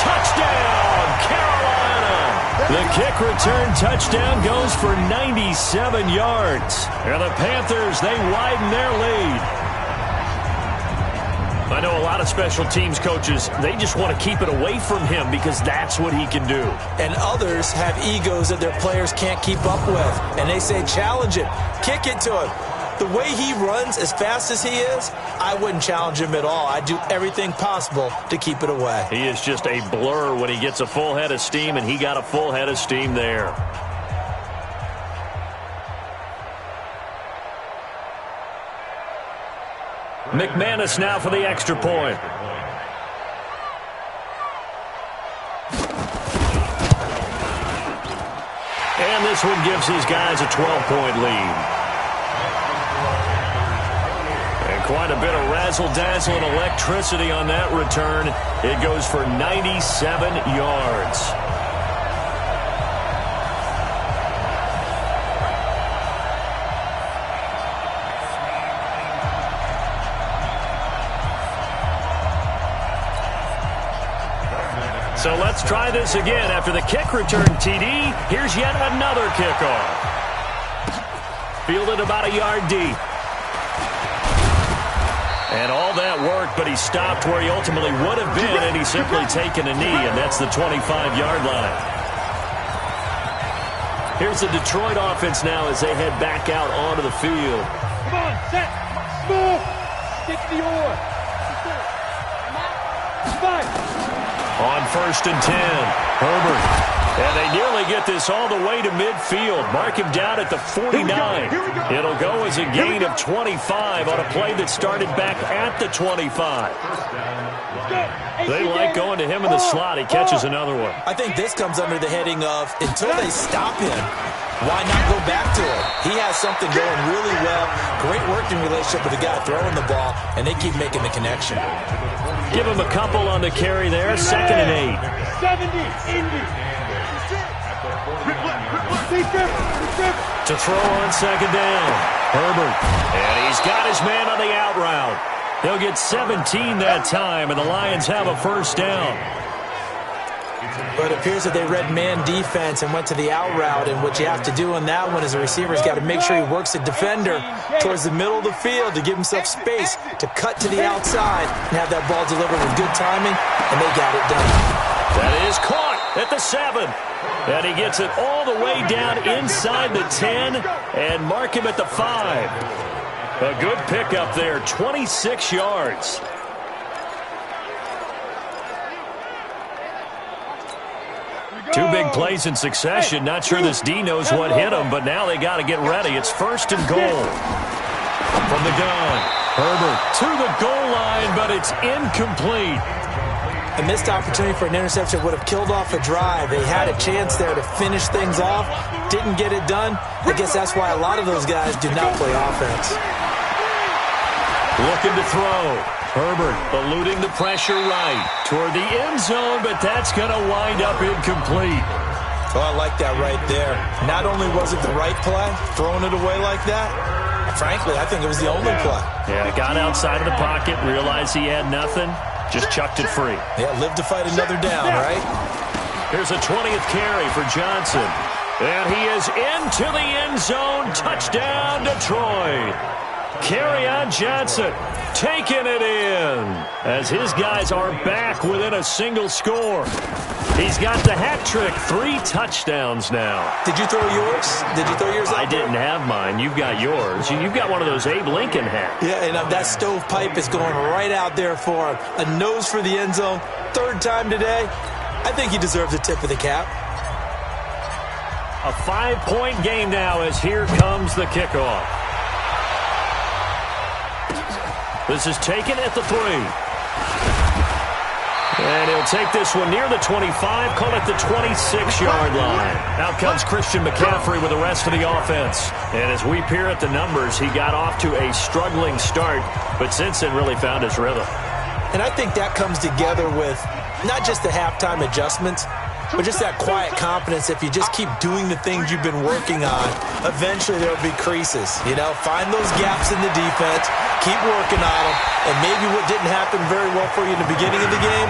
Touchdown, Carolina. The kick return touchdown goes for 97 yards. And the Panthers, they widen their lead. I know a lot of special teams coaches, they just want to keep it away from him because that's what he can do. And others have egos that their players can't keep up with. And they say, challenge him, kick it to him. The way he runs as fast as he is, I wouldn't challenge him at all. I'd do everything possible to keep it away. He is just a blur when he gets a full head of steam, and he got a full head of steam there. McManus now for the extra point. And this one gives his guys a 12-point lead. And quite a bit of razzle-dazzle and electricity on that return. It goes for 97 yards. So let's try this again. After the kick return, TD, here's yet another kickoff. Fielded about a yard deep. And all that work, but he stopped where he ultimately would have been, and he's simply taken a knee, and that's the 25-yard line. Here's the Detroit offense now as they head back out onto the field. Come on, set, move, stick the oar. 5. On 1st and 10, Herbert. And they nearly get this all the way to midfield. Mark him down at the 49. It'll go as a gain of 25 on a play that started back at the 25. They like going to him in the slot. He catches another one. I think this comes under the heading of, until they stop him, why not go back to him? He has something going really well. Great working relationship with the guy throwing the ball, and they keep making the connection. Give him a couple on the carry there. 2nd and 8. 70, Indy. To throw on 2nd down. Herbert. And he's got his man on the out route. They'll get 17 that time, and the Lions have a 1st down. But it appears that they read man defense and went to the out route, and what you have to do on that one is the receiver's got to make sure he works the defender towards the middle of the field to give himself space to cut to the outside and have that ball delivered with good timing, and they got it done. That is caught at the 7. And he gets it all the way down inside the 10 and mark him at the 5. A good pickup there, 26 yards. Two big plays in succession. Not sure this D knows what hit him, but now they got to get ready. It's 1st and goal. From the gun, Herbert to the goal line, but it's incomplete. A missed opportunity for an interception would have killed off a drive. They had a chance there to finish things off. Didn't get it done. I guess that's why a lot of those guys do not play offense. Looking to throw. Herbert eluding the pressure right toward the end zone, but that's going to wind up incomplete. Oh, I like that right there. Not only was it the right play, throwing it away like that, frankly, I think it was the only play. Yeah, got outside of the pocket, realized he had nothing, just chucked it free. Yeah, live to fight another down, right? Here's a 20th carry for Johnson. And he is into the end zone. Touchdown, Detroit. Carry on Johnson, taking it in as his guys are back within a single score. He's got the hat trick, 3 touchdowns now. Did you throw yours? Did you throw yours out? I didn't have mine. You've got yours. You've got one of those Abe Lincoln hats. Yeah, and that stovepipe is going right out there for him. A nose for the end zone. 3rd time today. I think he deserves a tip of the cap. A 5-point game now as here comes the kickoff. This is taken at the 3. And he'll take this one near the 25, call it the 26-yard line. Out comes Christian McCaffrey with the rest of the offense. And as we peer at the numbers, he got off to a struggling start, but since then really found his rhythm. And I think that comes together with not just the halftime adjustments, but just that quiet confidence. If you just keep doing the things you've been working on, eventually there will be creases. You know, find those gaps in the defense, keep working on them, and maybe what didn't happen very well for you in the beginning of the game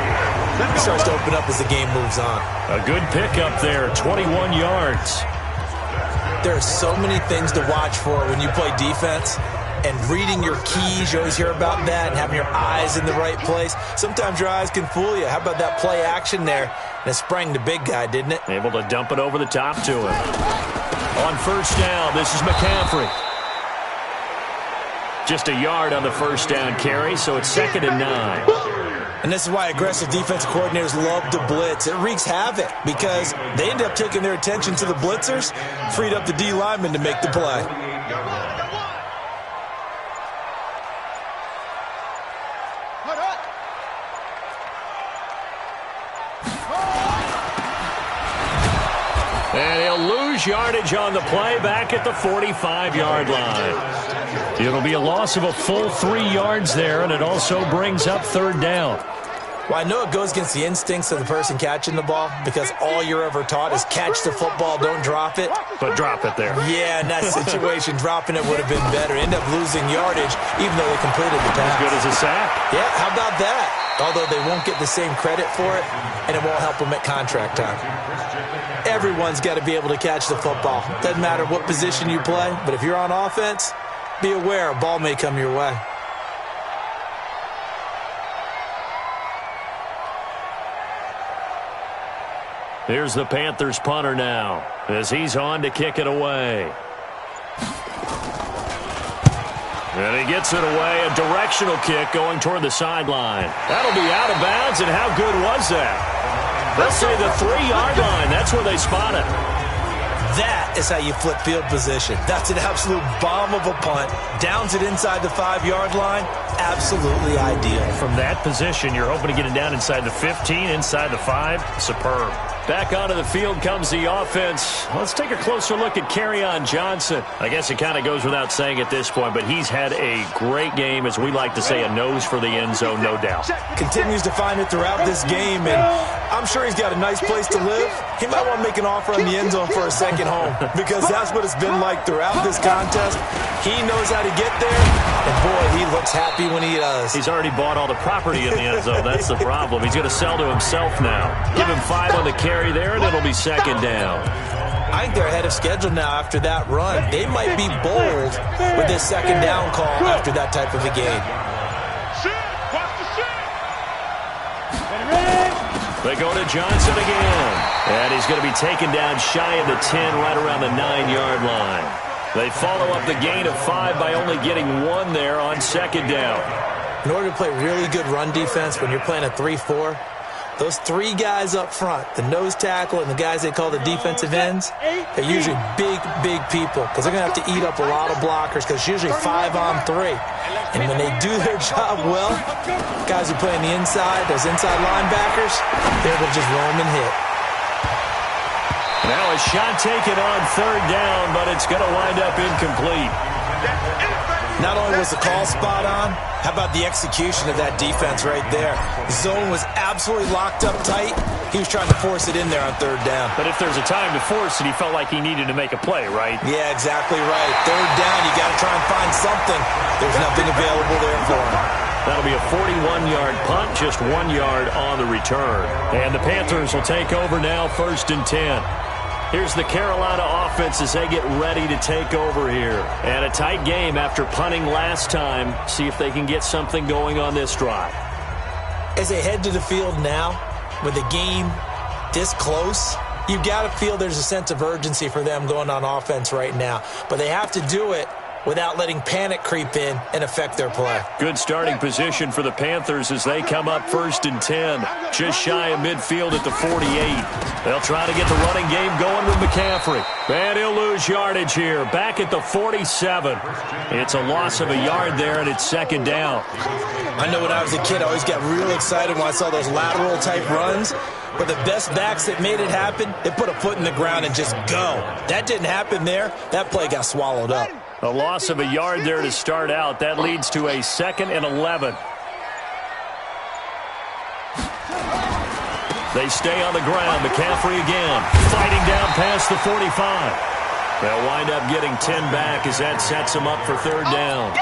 starts to open up as the game moves on. A good pickup there, 21 yards. There are so many things to watch for when you play defense. And reading your keys, you always hear about that, and having your eyes in the right place. Sometimes your eyes can fool you. How about that play action there? And it sprang the big guy, didn't it? Able to dump it over the top to him. On first down, this is McCaffrey. Just a yard on the first down carry, so it's 2nd and 9. And this is why aggressive defensive coordinators love to blitz. It wreaks havoc because they end up taking their attention to the blitzers, freed up the D lineman to make the play. And he'll lose yardage on the play back at the 45-yard line. It'll be a loss of a full 3 yards there, and it also brings up 3rd down. Well, I know it goes against the instincts of the person catching the ball because all you're ever taught is catch the football, don't drop it. But drop it there. Yeah, in that situation, dropping it would have been better. End up losing yardage even though they completed the pass. As good as a sack. Yeah, how about that? Although they won't get the same credit for it, and it won't help them at contract time. Everyone's got to be able to catch the football. Doesn't matter what position you play, but if you're on offense, be aware a ball may come your way. Here's the Panthers punter now as he's on to kick it away. And he gets it away, a directional kick going toward the sideline. That'll be out of bounds, and how good was that? They'll say the 3-yard line. That's where they spot it. That is how you flip field position. That's an absolute bomb of a punt. Downs it inside the 5-yard line. Absolutely ideal. From that position, you're hoping to get it down inside the 15, inside the 5. Superb. Back onto the field comes the offense. Let's take a closer look at Kerryon Johnson. I guess it kind of goes without saying at this point, but he's had a great game, as we like to say, a nose for the end zone, no doubt. Continues to find it throughout this game, and I'm sure he's got a nice place to live. He might want to make an offer on the end zone for a second home because that's what it's been like throughout this contest. He knows how to get there, and boy, he looks happy when he does. He's already bought all the property in the end zone. That's the problem. He's going to sell to himself now. Give him 5 on the carry there, and it'll be 2nd down. I think they're ahead of schedule now after that run. They might be bold with this 2nd down call after that type of a game. They go to Johnson again. And he's going to be taken down shy of the 10, right around the 9-yard line. They follow up the gain of 5 by only getting 1 there on 2nd down. In order to play really good run defense when you're playing a 3-4, those 3 guys up front, the nose tackle and the guys they call the defensive ends, they're usually big, big people because they're going to have to eat up a lot of blockers because it's usually 5 on 3. And when they do their job well, guys who play on the inside, those inside linebackers, they're able to just roam and hit. Now a shot taken on 3rd down, but it's going to wind up incomplete. Not only was the call spot on, how about the execution of that defense right there? The zone was absolutely locked up tight. He was trying to force it in there on 3rd down. But if there's a time to force it, he felt like he needed to make a play, right? Yeah, exactly right. 3rd down, you got to try and find something. There's nothing available there for him. That'll be a 41-yard punt, just 1 yard on the return. And the Panthers will take over now, 1st and 10. Here's the Carolina offense as they get ready to take over here. And a tight game after punting last time. See if they can get something going on this drive. As they head to the field now, with the game this close, you've got to feel there's a sense of urgency for them going on offense right now. But they have to do it without letting panic creep in and affect their play. Good starting position for the Panthers as they come up 1st and 10. Just shy of midfield at the 48. They'll try to get the running game going with McCaffrey. And he'll lose yardage here. Back at the 47. It's a loss of a yard there, and it's 2nd down. I know when I was a kid, I always got real excited when I saw those lateral-type runs. But the best backs that made it happen, they put a foot in the ground and just go. That didn't happen there. That play got swallowed up. A loss of a yard there to start out. That leads to a 2nd and 11. They stay on the ground. McCaffrey again, fighting down past the 45. They'll wind up getting 10 back as that sets them up for 3rd down.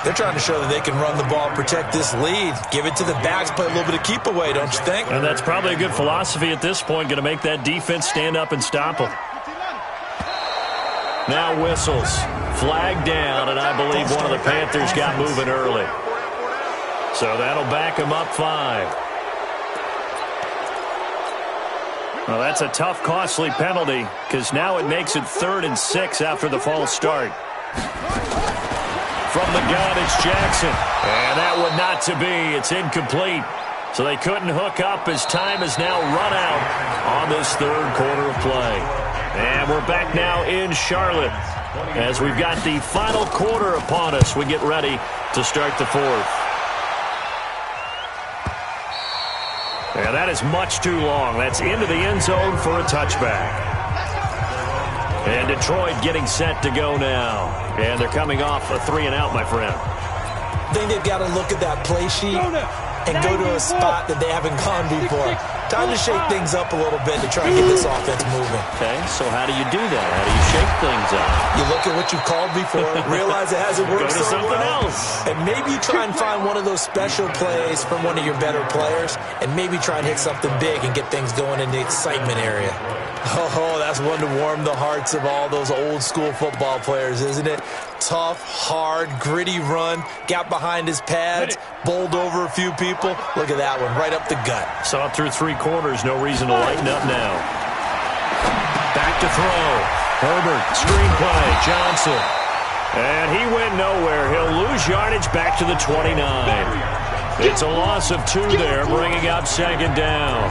They're trying to show that they can run the ball, protect this lead, give it to the backs, play a little bit of keep away, don't you think? And that's probably a good philosophy at this point, going to make that defense stand up and stop them. Now whistles. Flag down, and I believe one of the Panthers got moving early. So that'll back them up 5. Well, that's a tough, costly penalty because now it makes it 3rd and 6 after the false start. From the gun, it's Jackson. And that one not to be. It's incomplete. So they couldn't hook up as time has now run out on this 3rd quarter of play. And we're back now in Charlotte as we've got the final quarter upon us. We get ready to start the 4th. And that is much too long. That's into the end zone for a touchback. And Detroit getting set to go now. And they're coming off a 3-and-out, my friend. I think they've got to look at that play sheet and go to a spot that they haven't gone before. Time to shake things up a little bit to try and get this offense moving. Okay, so how do you do that? How do you shake things up? You look at what you've called before, realize it hasn't worked Go to so something well, else. and maybe you try and find one of those special plays from one of your better players, and maybe try and hit something big and get things going in the excitement area. Oh, that's one to warm the hearts of all those old-school football players, isn't it? Tough, hard, gritty run, got behind his pads, bowled over a few people. Look at that one, right up the gut. Saw it through 3 quarters, no reason to lighten up now. Back to throw. Herbert, screenplay, Johnson. And he went nowhere. He'll lose yardage back to the 29. It's a loss of 2 there, bringing up 2nd down.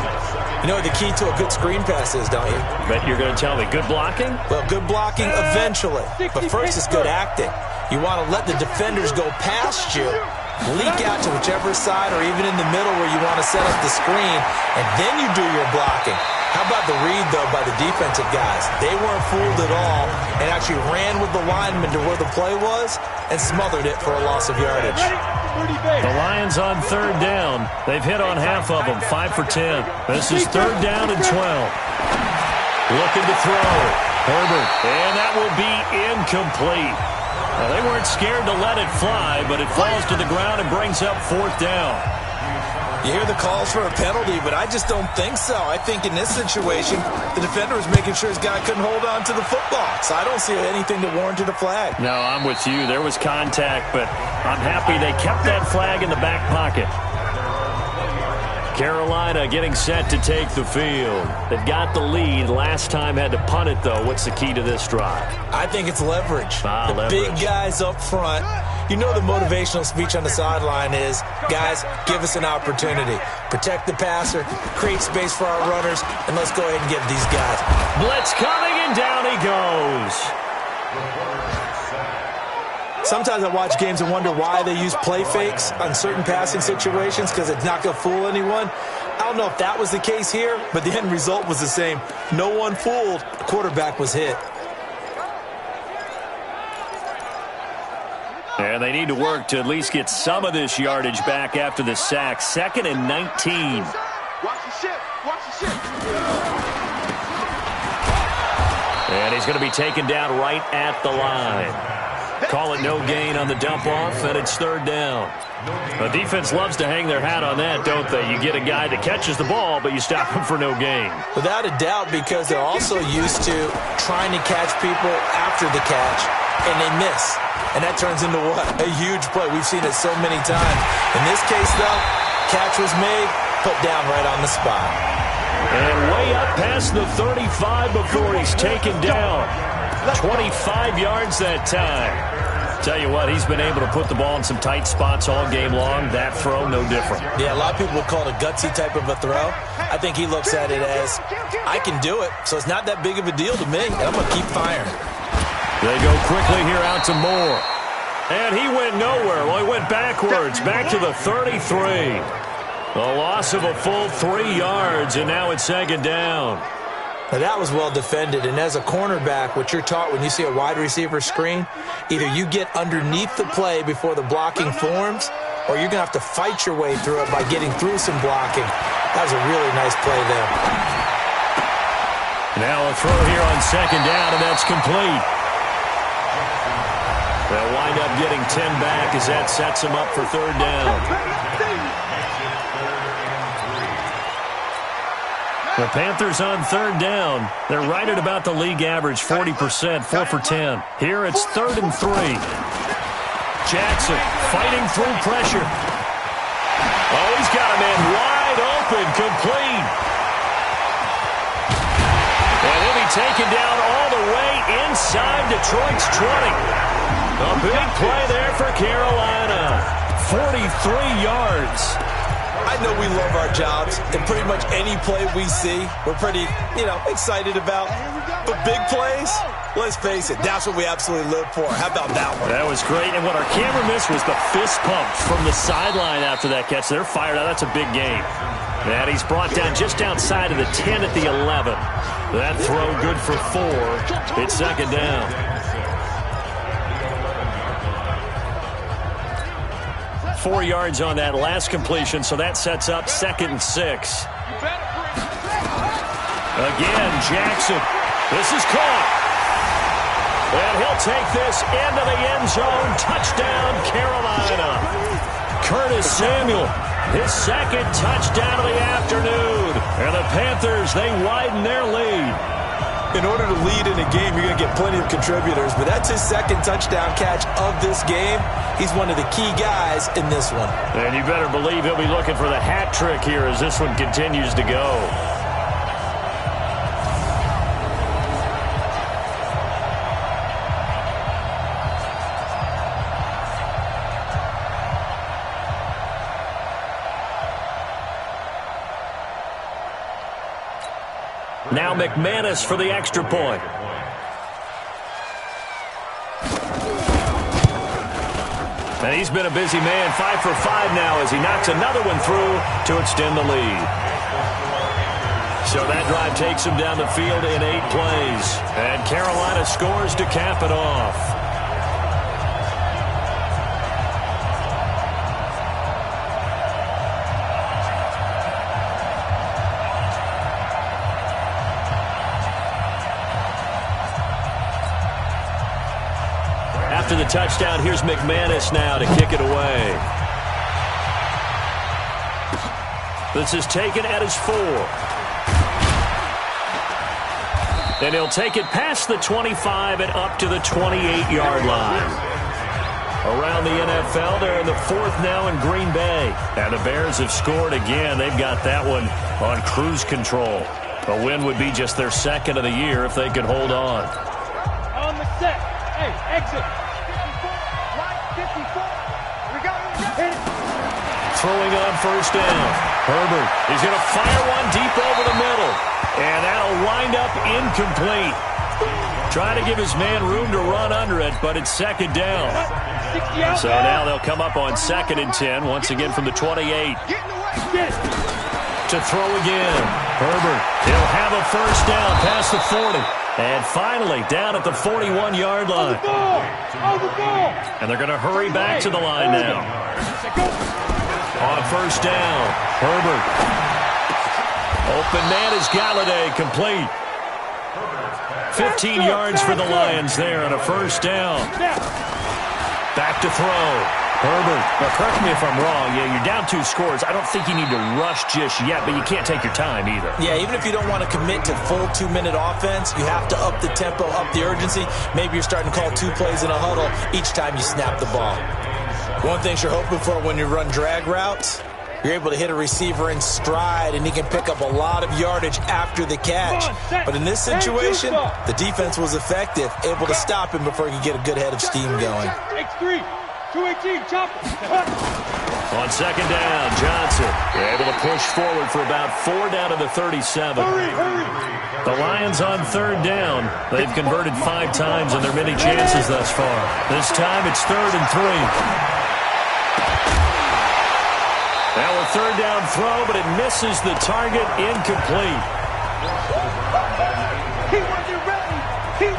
You know what the key to a good screen pass is, don't you? Bet you're going to tell me. Good blocking? Well, good blocking eventually. But first it's good acting. You want to let the defenders go past you, leak out to whichever side or even in the middle where you want to set up the screen, and then you do your blocking. How about the read, though, by the defensive guys? They weren't fooled at all and actually ran with the lineman to where the play was and smothered it for a loss of yardage. The Lions on 3rd down. They've hit on half of them, 5 for 10. This is 3rd down and 12. Looking to throw. Herbert, and that will be incomplete. Now, they weren't scared to let it fly, but it falls to the ground and brings up 4th down. You hear the calls for a penalty, but I just don't think so. I think in this situation, the defender was making sure his guy couldn't hold on to the football. So I don't see anything that warranted a flag. No, I'm with you. There was contact, but I'm happy they kept that flag in the back pocket. Carolina getting set to take the field. They've got the lead. Last time had to punt it, though. What's the key to this drive? I think it's leverage. Leverage. Big guys up front. You know the motivational speech on the sideline is, guys, give us an opportunity. Protect the passer, create space for our runners, and let's go ahead and give these guys. Blitz coming, and down he goes. Sometimes I watch games and wonder why they use play fakes on certain passing situations because it's not going to fool anyone. I don't know if that was the case here, but the end result was the same. No one fooled. The quarterback was hit. And they need to work to at least get some of this yardage back after the sack. 2nd and 19. Watch the ship. Watch the ship. And he's going to be taken down right at the line. Call it no gain on the dump-off, and it's 3rd down. The defense loves to hang their hat on that, don't they? You get a guy that catches the ball, but you stop him for no gain. Without a doubt, because they're also used to trying to catch people after the catch, and they miss. And that turns into what? A huge play. We've seen it so many times. In this case, though, catch was made, put down right on the spot. And way up past the 35 before he's taken down. 25 yards that time. Tell you what, he's been able to put the ball in some tight spots all game long. That throw, no different. Yeah, a lot of people would call it a gutsy type of a throw. I think he looks at it as, I can do it, so it's not that big of a deal to me, and I'm going to keep firing. They go quickly here out to Moore. And he went nowhere. Well, he went backwards, back to the 33. A loss of a full 3 yards, and now it's second down. Now that was well defended, and as a cornerback, what you're taught when you see a wide receiver screen, either you get underneath the play before the blocking forms, or you're going to have to fight your way through it by getting through some blocking. That was a really nice play there. Now a throw here on second down, and that's complete. They'll wind up getting 10 back as that sets them up for third down. The Panthers on third down. They're right at about the league average, 40%, 4 for 10. Here it's 3rd and 3. Jackson fighting through pressure. Oh, he's got a man wide open, complete. And he'll be taken down all the way inside Detroit's 20. A big play there for Carolina. 43 yards. I know we love our jobs, and pretty much any play we see, we're pretty, excited about. But big plays, let's face it, that's what we absolutely live for. How about that one? That was great, and what our camera missed was the fist pump from the sideline after that catch. They're fired out. That's a big game. And he's brought down just outside of the 10 at the 11. That throw good for 4. It's second down. 4 yards on that last completion, so that sets up 2nd and 6. Again, Jackson. This is caught. And he'll take this into the end zone. Touchdown, Carolina. Curtis Samuel, his 2nd touchdown of the afternoon. And the Panthers, they widen their lead. In order to lead in a game, you're going to get plenty of contributors, but that's his 2nd touchdown catch of this game. He's one of the key guys in this one. And you better believe he'll be looking for the hat trick here as this one continues to go. Now McManus for the extra point. And he's been a busy man, 5 for 5 now as he knocks another one through to extend the lead. So that drive takes him down the field in 8 plays. And Carolina scores to cap it off. After the touchdown, here's McManus now to kick it away. This is taken at his 4. And he'll take it past the 25 and up to the 28-yard line. Around the NFL, they're in the 4th now in Green Bay. And the Bears have scored again. They've got that one on cruise control. A win would be just their 2nd of the year if they could hold on. On the set. Hey, exit. Throwing on first down. Herbert is going to fire one deep over the middle. And that'll wind up incomplete. Trying to give his man room to run under it, but it's second down. So now they'll come up on 2nd and 10, once again from the 28. To throw again. Herbert, he'll have a first down past the 40. And finally, down at the 41-yard line. And they're going to hurry back to the line now. On first down, Herbert. Open man is Galladay, complete. 15 yards for the Lions there and a first down. Back to throw. Herbert. Now, correct me if I'm wrong. Yeah, you're down 2 scores. I don't think you need to rush just yet, but you can't take your time either. Yeah, even if you don't want to commit to full 2-minute offense, you have to up the tempo, up the urgency. Maybe you're starting to call 2 plays in a huddle each time you snap the ball. One thing you're hoping for when you run drag routes, You're able to hit a receiver in stride, and he can pick up a lot of yardage after the catch. But in this situation, the defense was effective, able to stop him before he could get a good head of steam going. X3, 218, chopper. On second down, Johnson able to push forward for about 4 down to the 37. The Lions on third down. They've converted 5 times in their many chances thus far. This time it's 3rd and 3. Now a third down throw, but it misses the target, incomplete.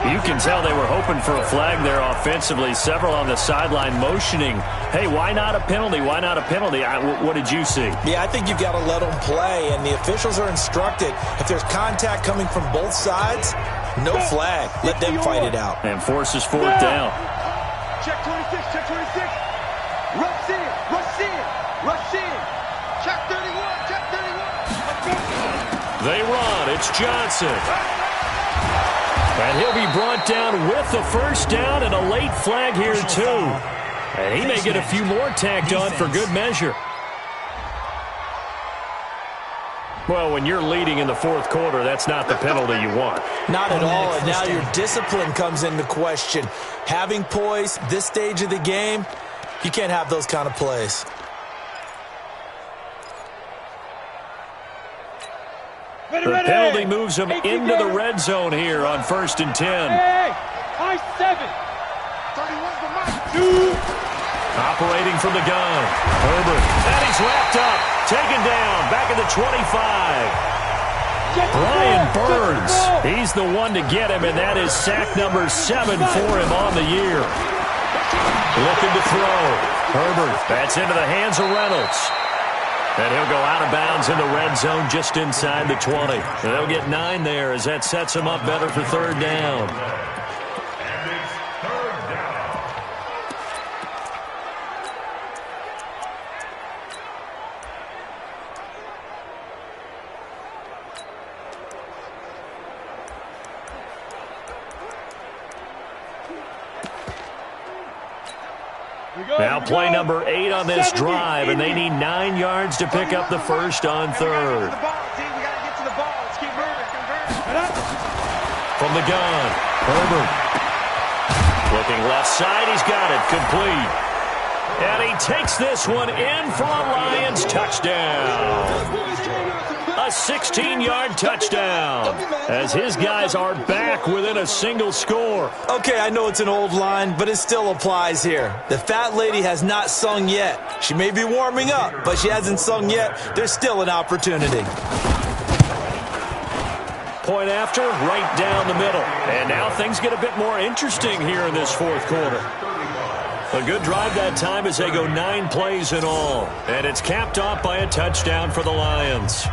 You can tell they were hoping for a flag there offensively. Several on the sideline motioning, hey, why not a penalty? Why not a penalty? What did you see? Yeah, I think you've got to let them play, and the officials are instructed. If there's contact coming from both sides, no flag. Let them fight it out. And forces 4th down. Check 26, check 26. Rush in, rush in, rush in. Check 31, check 31. They run. It's Johnson. And he'll be brought down with the first down and a late flag here, too. And he may get a few more tacked on for good measure. Well, when you're leading in the 4th quarter, that's not the penalty you want. Not at all, and now your discipline comes into question. Having poise this stage of the game, you can't have those kind of plays. The penalty moves him into the red zone here on 1st and 10. Hey, I 7. 31 for my 2. Operating from the gun. Herbert. And he's wrapped up. Taken down. Back at the 25. Brian Burns. He's the one to get him, and that is sack number 7 for him on the year. Looking to throw. Herbert. That's into the hands of Reynolds. And he'll go out of bounds in the red zone just inside the 20. And they'll get 9 there as that sets him up better for 3rd down. Now play number 8 on this drive, and they need 9 yards to pick up the first on 3rd. From the gun, Herbert. Looking left side, he's got it, complete. And he takes this one in for a Lions touchdown. A 16-yard touchdown as his guys are back within a single score. Okay, I know it's an old line, but it still applies here. The fat lady has not sung yet. She may be warming up, but she hasn't sung yet. There's still an opportunity. Point after, right down the middle. And now things get a bit more interesting here in this 4th quarter. A good drive that time as they go 9 plays in all. And it's capped off by a touchdown for the Lions.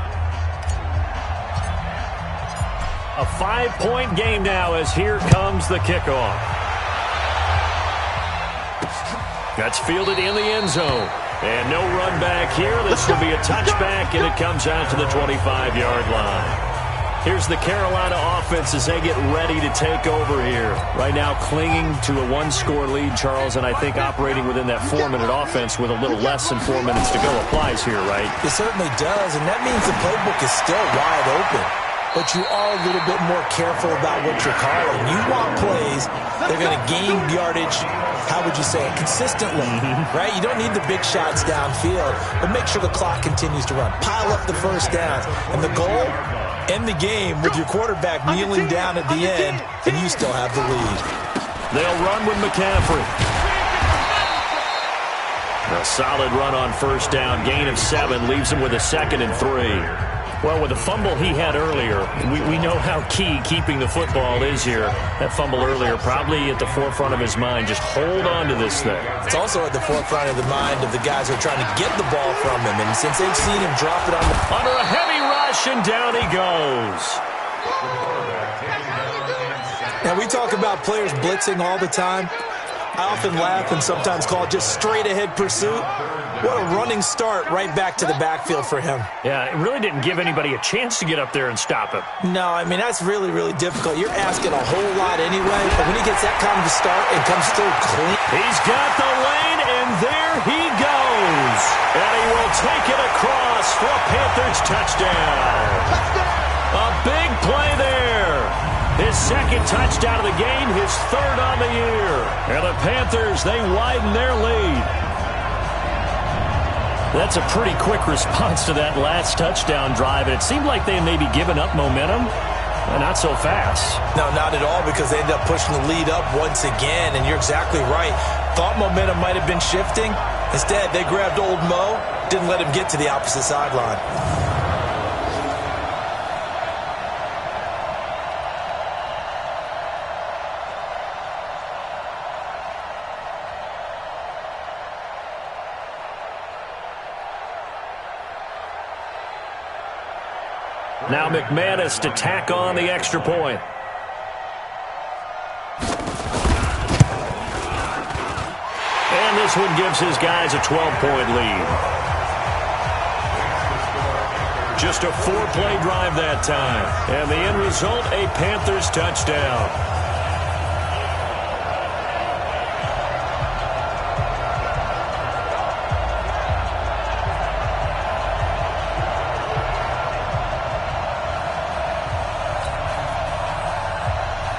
A 5-point game now as here comes the kickoff. That's fielded in the end zone. And no run back here. This will be a touchback, and it comes out to the 25-yard line. Here's the Carolina offense as they get ready to take over here. Right now clinging to a 1-score lead, Charles, and I think operating within that 4-minute offense with a little less than 4 minutes to go applies here, right? It certainly does, and that means the playbook is still wide open. But you are a little bit more careful about what you're calling. You want plays that are going to gain yardage, how would you say it, consistently, right? You don't need the big shots downfield, but make sure the clock continues to run. Pile up the first downs. And the goal, end the game with your quarterback kneeling down at the end, and you still have the lead. They'll run with McCaffrey. A solid run on first down. Gain of 7 leaves him with a 2nd and 3. Well, with the fumble he had earlier, we know how key keeping the football is here. That fumble earlier probably at the forefront of his mind. Just hold on to this thing. It's also at the forefront of the mind of the guys who are trying to get the ball from him. And since they've seen him drop it on the... Under a heavy rush, and down he goes. Now, we talk about players blitzing all the time. I often laugh and sometimes call it just straight-ahead pursuit. What a running start right back to the backfield for him. Yeah, it really didn't give anybody a chance to get up there and stop him. No, I mean, that's really, really difficult. You're asking a whole lot anyway, but when he gets that kind of a start and comes through clean. He's got the lane, and there he goes. And he will taken across for a Panthers touchdown. A big play there. His second touchdown of the game, his third on the year. And the Panthers, they widen their lead. That's a pretty quick response to that last touchdown drive. And it seemed like they may be giving up momentum. Not so fast. No, not at all, because they ended up pushing the lead up once again. And you're exactly right. Thought momentum might have been shifting. Instead, they grabbed old Mo, didn't let him get to the opposite sideline. Now McManus to tack on the extra point. And this one gives his guys a 12-point lead. Just a 4-play drive that time. And the end result, a Panthers touchdown.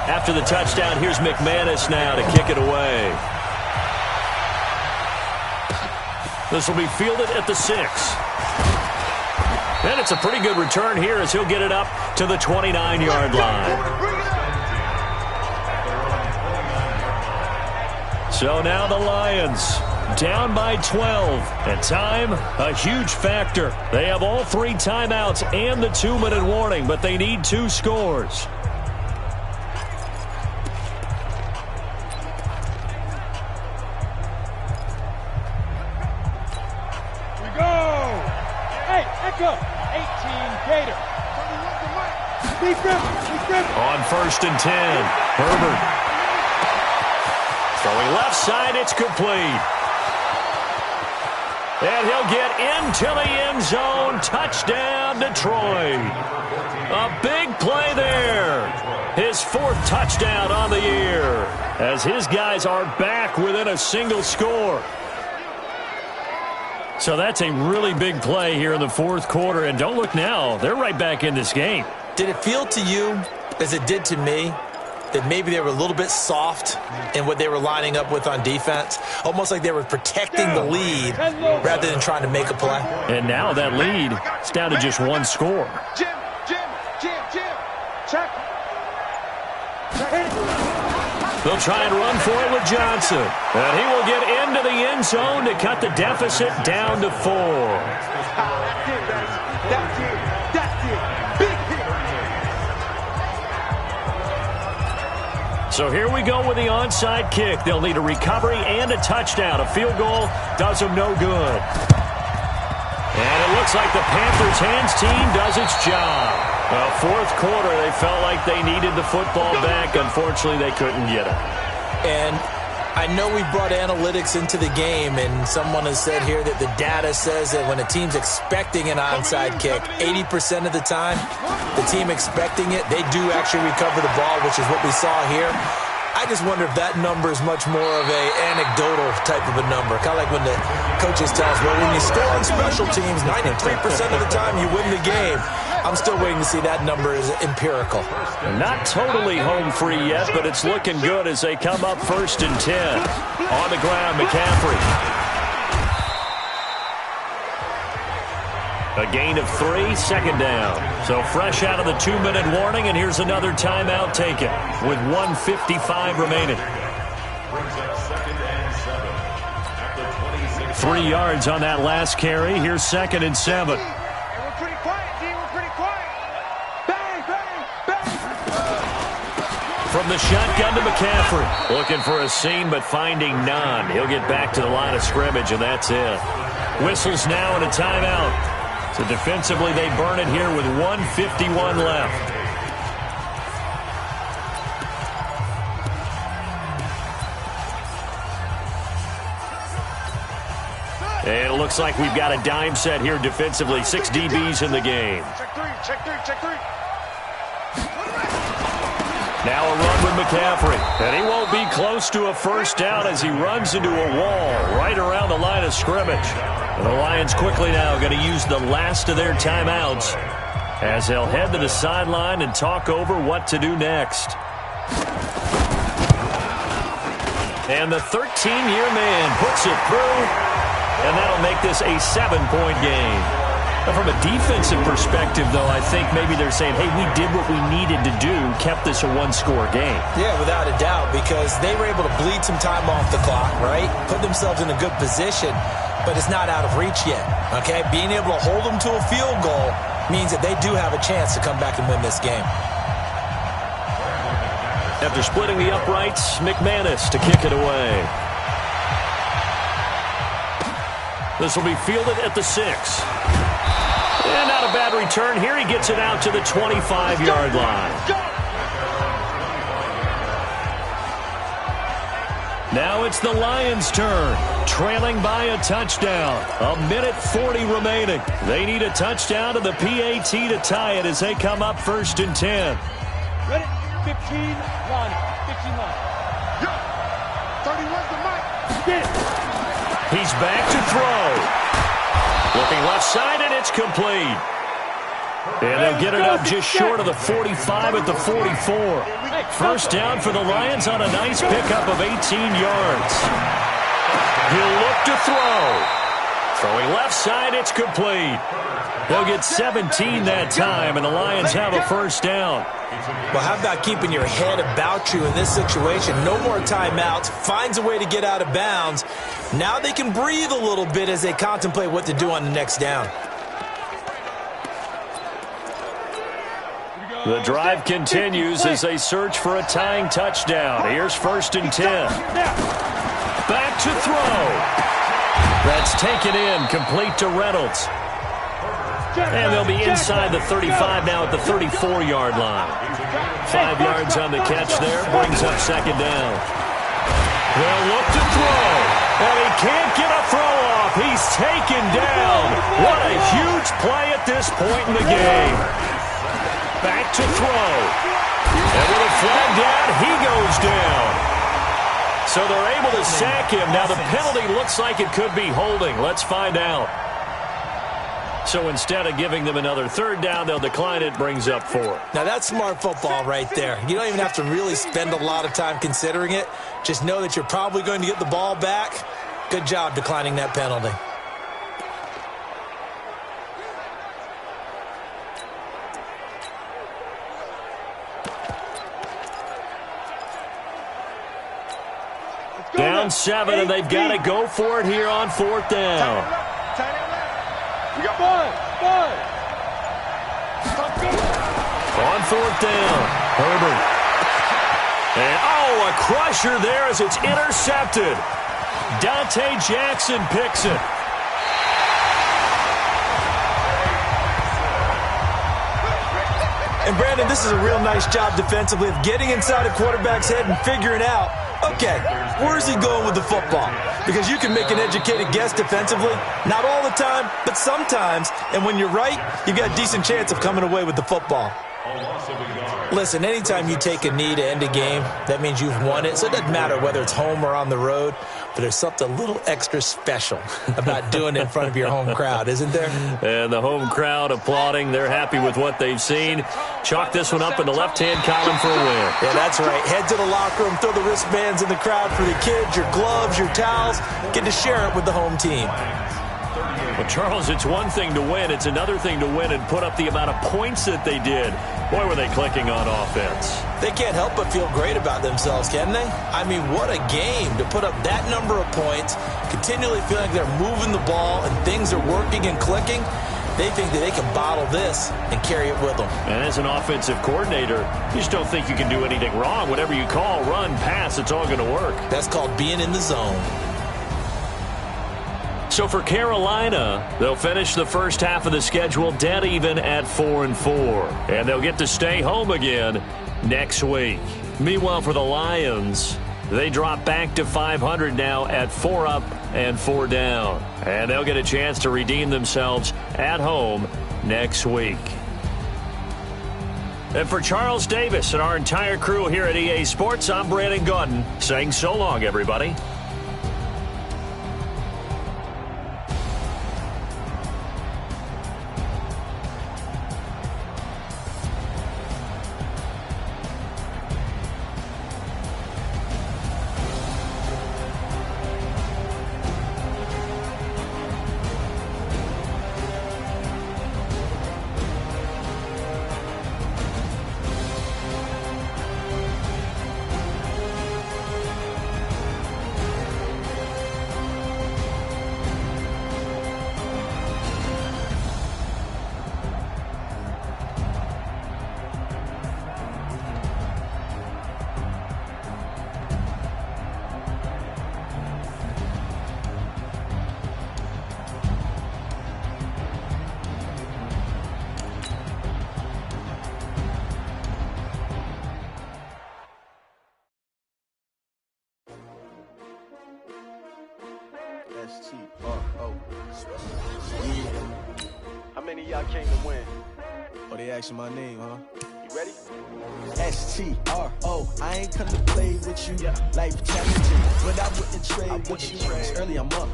After the touchdown, here's McManus now to kick it away. This will be fielded at the 6. And it's a pretty good return here as he'll get it up to the 29-yard line. So now the Lions down by 12. And time, a huge factor. They have all 3 timeouts and the 2-minute warning, but they need 2 scores. On 1st and 10, Herbert. Throwing left side, it's complete. And he'll get into the end zone. Touchdown, Detroit. A big play there. His 4th touchdown on the year, as his guys are back within a single score. So that's a really big play here in the 4th quarter. And don't look now, they're right back in this game. Did it feel to you, as it did to me, that maybe they were a little bit soft in what they were lining up with on defense? Almost like they were protecting the lead rather than trying to make a play. And now that lead is down to just 1 score. Jim, check. They'll try and run for it with Johnson. And he will get into the end zone to cut the deficit down to 4. That's it, baby. That's it. Big hit. So here we go with the onside kick. They'll need a recovery and a touchdown. A field goal does them no good. And it looks like the Panthers hands team does its job. Well, 4th quarter, they felt like they needed the football back. Unfortunately, they couldn't get it. And I know we brought analytics into the game, and someone has said here that the data says that when a team's expecting an onside kick, 80% of the time, the team expecting it, they do actually recover the ball, which is what we saw here. I just wonder if that number is much more of a anecdotal type of a number. Kind of like when the coaches tell us, well, when you score on special teams, 93% of the time you win the game. I'm still waiting to see that number is empirical. Not totally home free yet, but it's looking good as they come up 1st and 10. On the ground, McCaffrey. A gain of 3, 2nd down. So fresh out of the 2-minute warning, and here's another timeout taken with 1:55 remaining. 3 yards on that last carry. Here's 2nd and 7. We're pretty quiet, D. We're pretty quiet. Bang, bang, bang. From the shotgun to McCaffrey. Looking for a seam, but finding none. He'll get back to the line of scrimmage, and that's it. Whistles now and a timeout. So defensively, they burn it here with 1:51 left. And it looks like we've got a dime set here defensively. 6 DBs in the game. Check three. Now a run with McCaffrey. And he won't be close to a first down as he runs into a wall right around the line of scrimmage. The Lions quickly now going to use the last of their timeouts as they'll head to the sideline and talk over what to do next. And the 13-year man puts it through, and that'll make this a 7-point game. Now, from a defensive perspective, though, I think maybe they're saying, hey, we did what we needed to do, kept this a one-score game. Yeah, without a doubt, because they were able to bleed some time off the clock, right? Put themselves in a good position, but it's not out of reach yet, okay? Being able to hold them to a field goal means that they do have a chance to come back and win this game. After splitting the uprights, McManus to kick it away. This will be fielded at the 6. And not a bad return here. He gets it out to the 25-yard line. Now it's the Lions' turn, trailing by a touchdown. 1:40 remaining. They need a touchdown to the PAT to tie it as they come up 1st and 10. Ready? 15-1. 15-1. 31's the mic. Get it. He's back to throw. Looking left side, and it's complete. And they'll get it up just short of the 45 at the 44. First down for the Lions on a nice pickup of 18 yards. He'll look to throw. Throwing left side, it's complete. They'll get 17 that time, and the Lions have a first down. Well, how about keeping your head about you in this situation? No more timeouts. Finds a way to get out of bounds. Now they can breathe a little bit as they contemplate what to do on the next down. The drive continues as they search for a tying touchdown. Here's 1st and 10. Back to throw. That's taken in, complete to Reynolds. And they'll be inside the 35 now at the 34-yard line. 5 yards on the catch there, brings up 2nd down. They'll look to throw, and he can't get a throw off. He's taken down. What a huge play at this point in the game. Back to throw. And with a flag down, he goes down. So they're able to sack him. Now the penalty looks like it could be holding. Let's find out. So instead of giving them another 3rd down, they'll decline it, brings up 4. Now that's smart football right there. You don't even have to really spend a lot of time considering it. Just know that you're probably going to get the ball back. Good job declining that penalty. Down 7, and they've got to go for it here on 4th down. We got one. On 4th down, Herbert. And, a crusher there as it's intercepted. Dante Jackson picks it. And, Brandon, this is a real nice job defensively of getting inside a quarterback's head and figuring out, okay, where's he going with the football? Because you can make an educated guess defensively. Not all the time, but sometimes. And when you're right, you've got a decent chance of coming away with the football. Listen, anytime you take a knee to end a game, that means you've won it. So it doesn't matter whether it's home or on the road, but there's something a little extra special about doing it in front of your home crowd, isn't there? And the home crowd applauding. They're happy with what they've seen. Chalk this one up in the left-hand column for a win. Yeah, that's right. Head to the locker room, throw the wristbands in the crowd for the kids, your gloves, your towels. Get to share it with the home team. Well, Charles, it's one thing to win. It's another thing to win and put up the amount of points that they did. Boy, were they clicking on offense. They can't help but feel great about themselves, can they? I mean, what a game to put up that number of points, continually feeling like they're moving the ball and things are working and clicking. They think that they can bottle this and carry it with them. And as an offensive coordinator, you just don't think you can do anything wrong. Whatever you call, run, pass, it's all going to work. That's called being in the zone. So for Carolina, they'll finish the first half of the schedule dead even at 4-4. And they'll get to stay home again next week. Meanwhile, for the Lions, they drop back to 500 now at 4 up and 4 down. And they'll get a chance to redeem themselves at home next week. And for Charles Davis and our entire crew here at EA Sports, I'm Brandon Gaudin saying so long, everybody. S-T-R-O. How many of y'all came to win? Oh, they asking my name, huh? You ready? S-T-R-O. I ain't come to play with you. Life challenging, but I wouldn't trade with you. It's early, I'm up.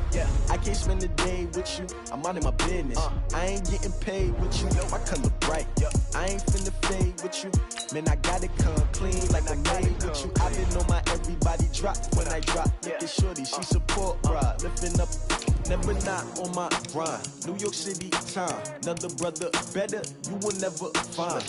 I can't spend the day with you. I'm out of my business. I ain't getting paid with you. My color bright. I ain't finna fade with you. Man, I gotta come clean like I made with you. I been on my everybody drop when I drop. Look at shorty, she support ride. Lifting up, never not on my grind. New York City time. Another brother better, you will never find.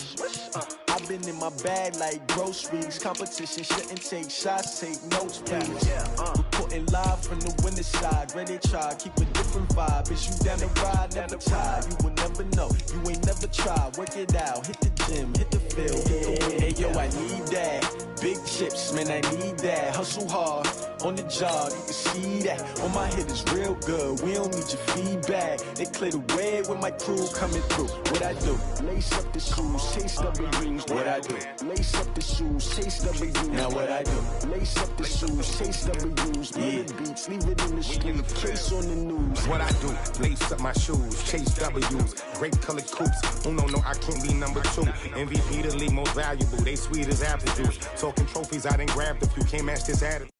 I've been in my bag like groceries. Competition shouldn't take shots, take notes, please. Reporting live from the winter side. Ready to try, keep a different vibe. Is you down the ride, never tired. You will never know, you ain't never tried. Work it out, hit the gym, hit the field, hit the win. Hey yo, I need that. Big chips, man, I need that. Hustle hard, on the job, you can see that. On my head is real good, we don't need your feedback. They clear the way when my crew coming through. What I do? Lace up the shoes, chase W's. What I do? Lace up the shoes, chase W's. Now what I do? Lace up the shoes, chase W's. The beats, leave it in the street, case on the news. What I do? Lace up my shoes, chase W's. Grape colored coops. Oh no, I can't be number 2. MVP the league most valuable. They sweet as apple juice. Talking trophies, I didn't grab the few. Can't match this attitude.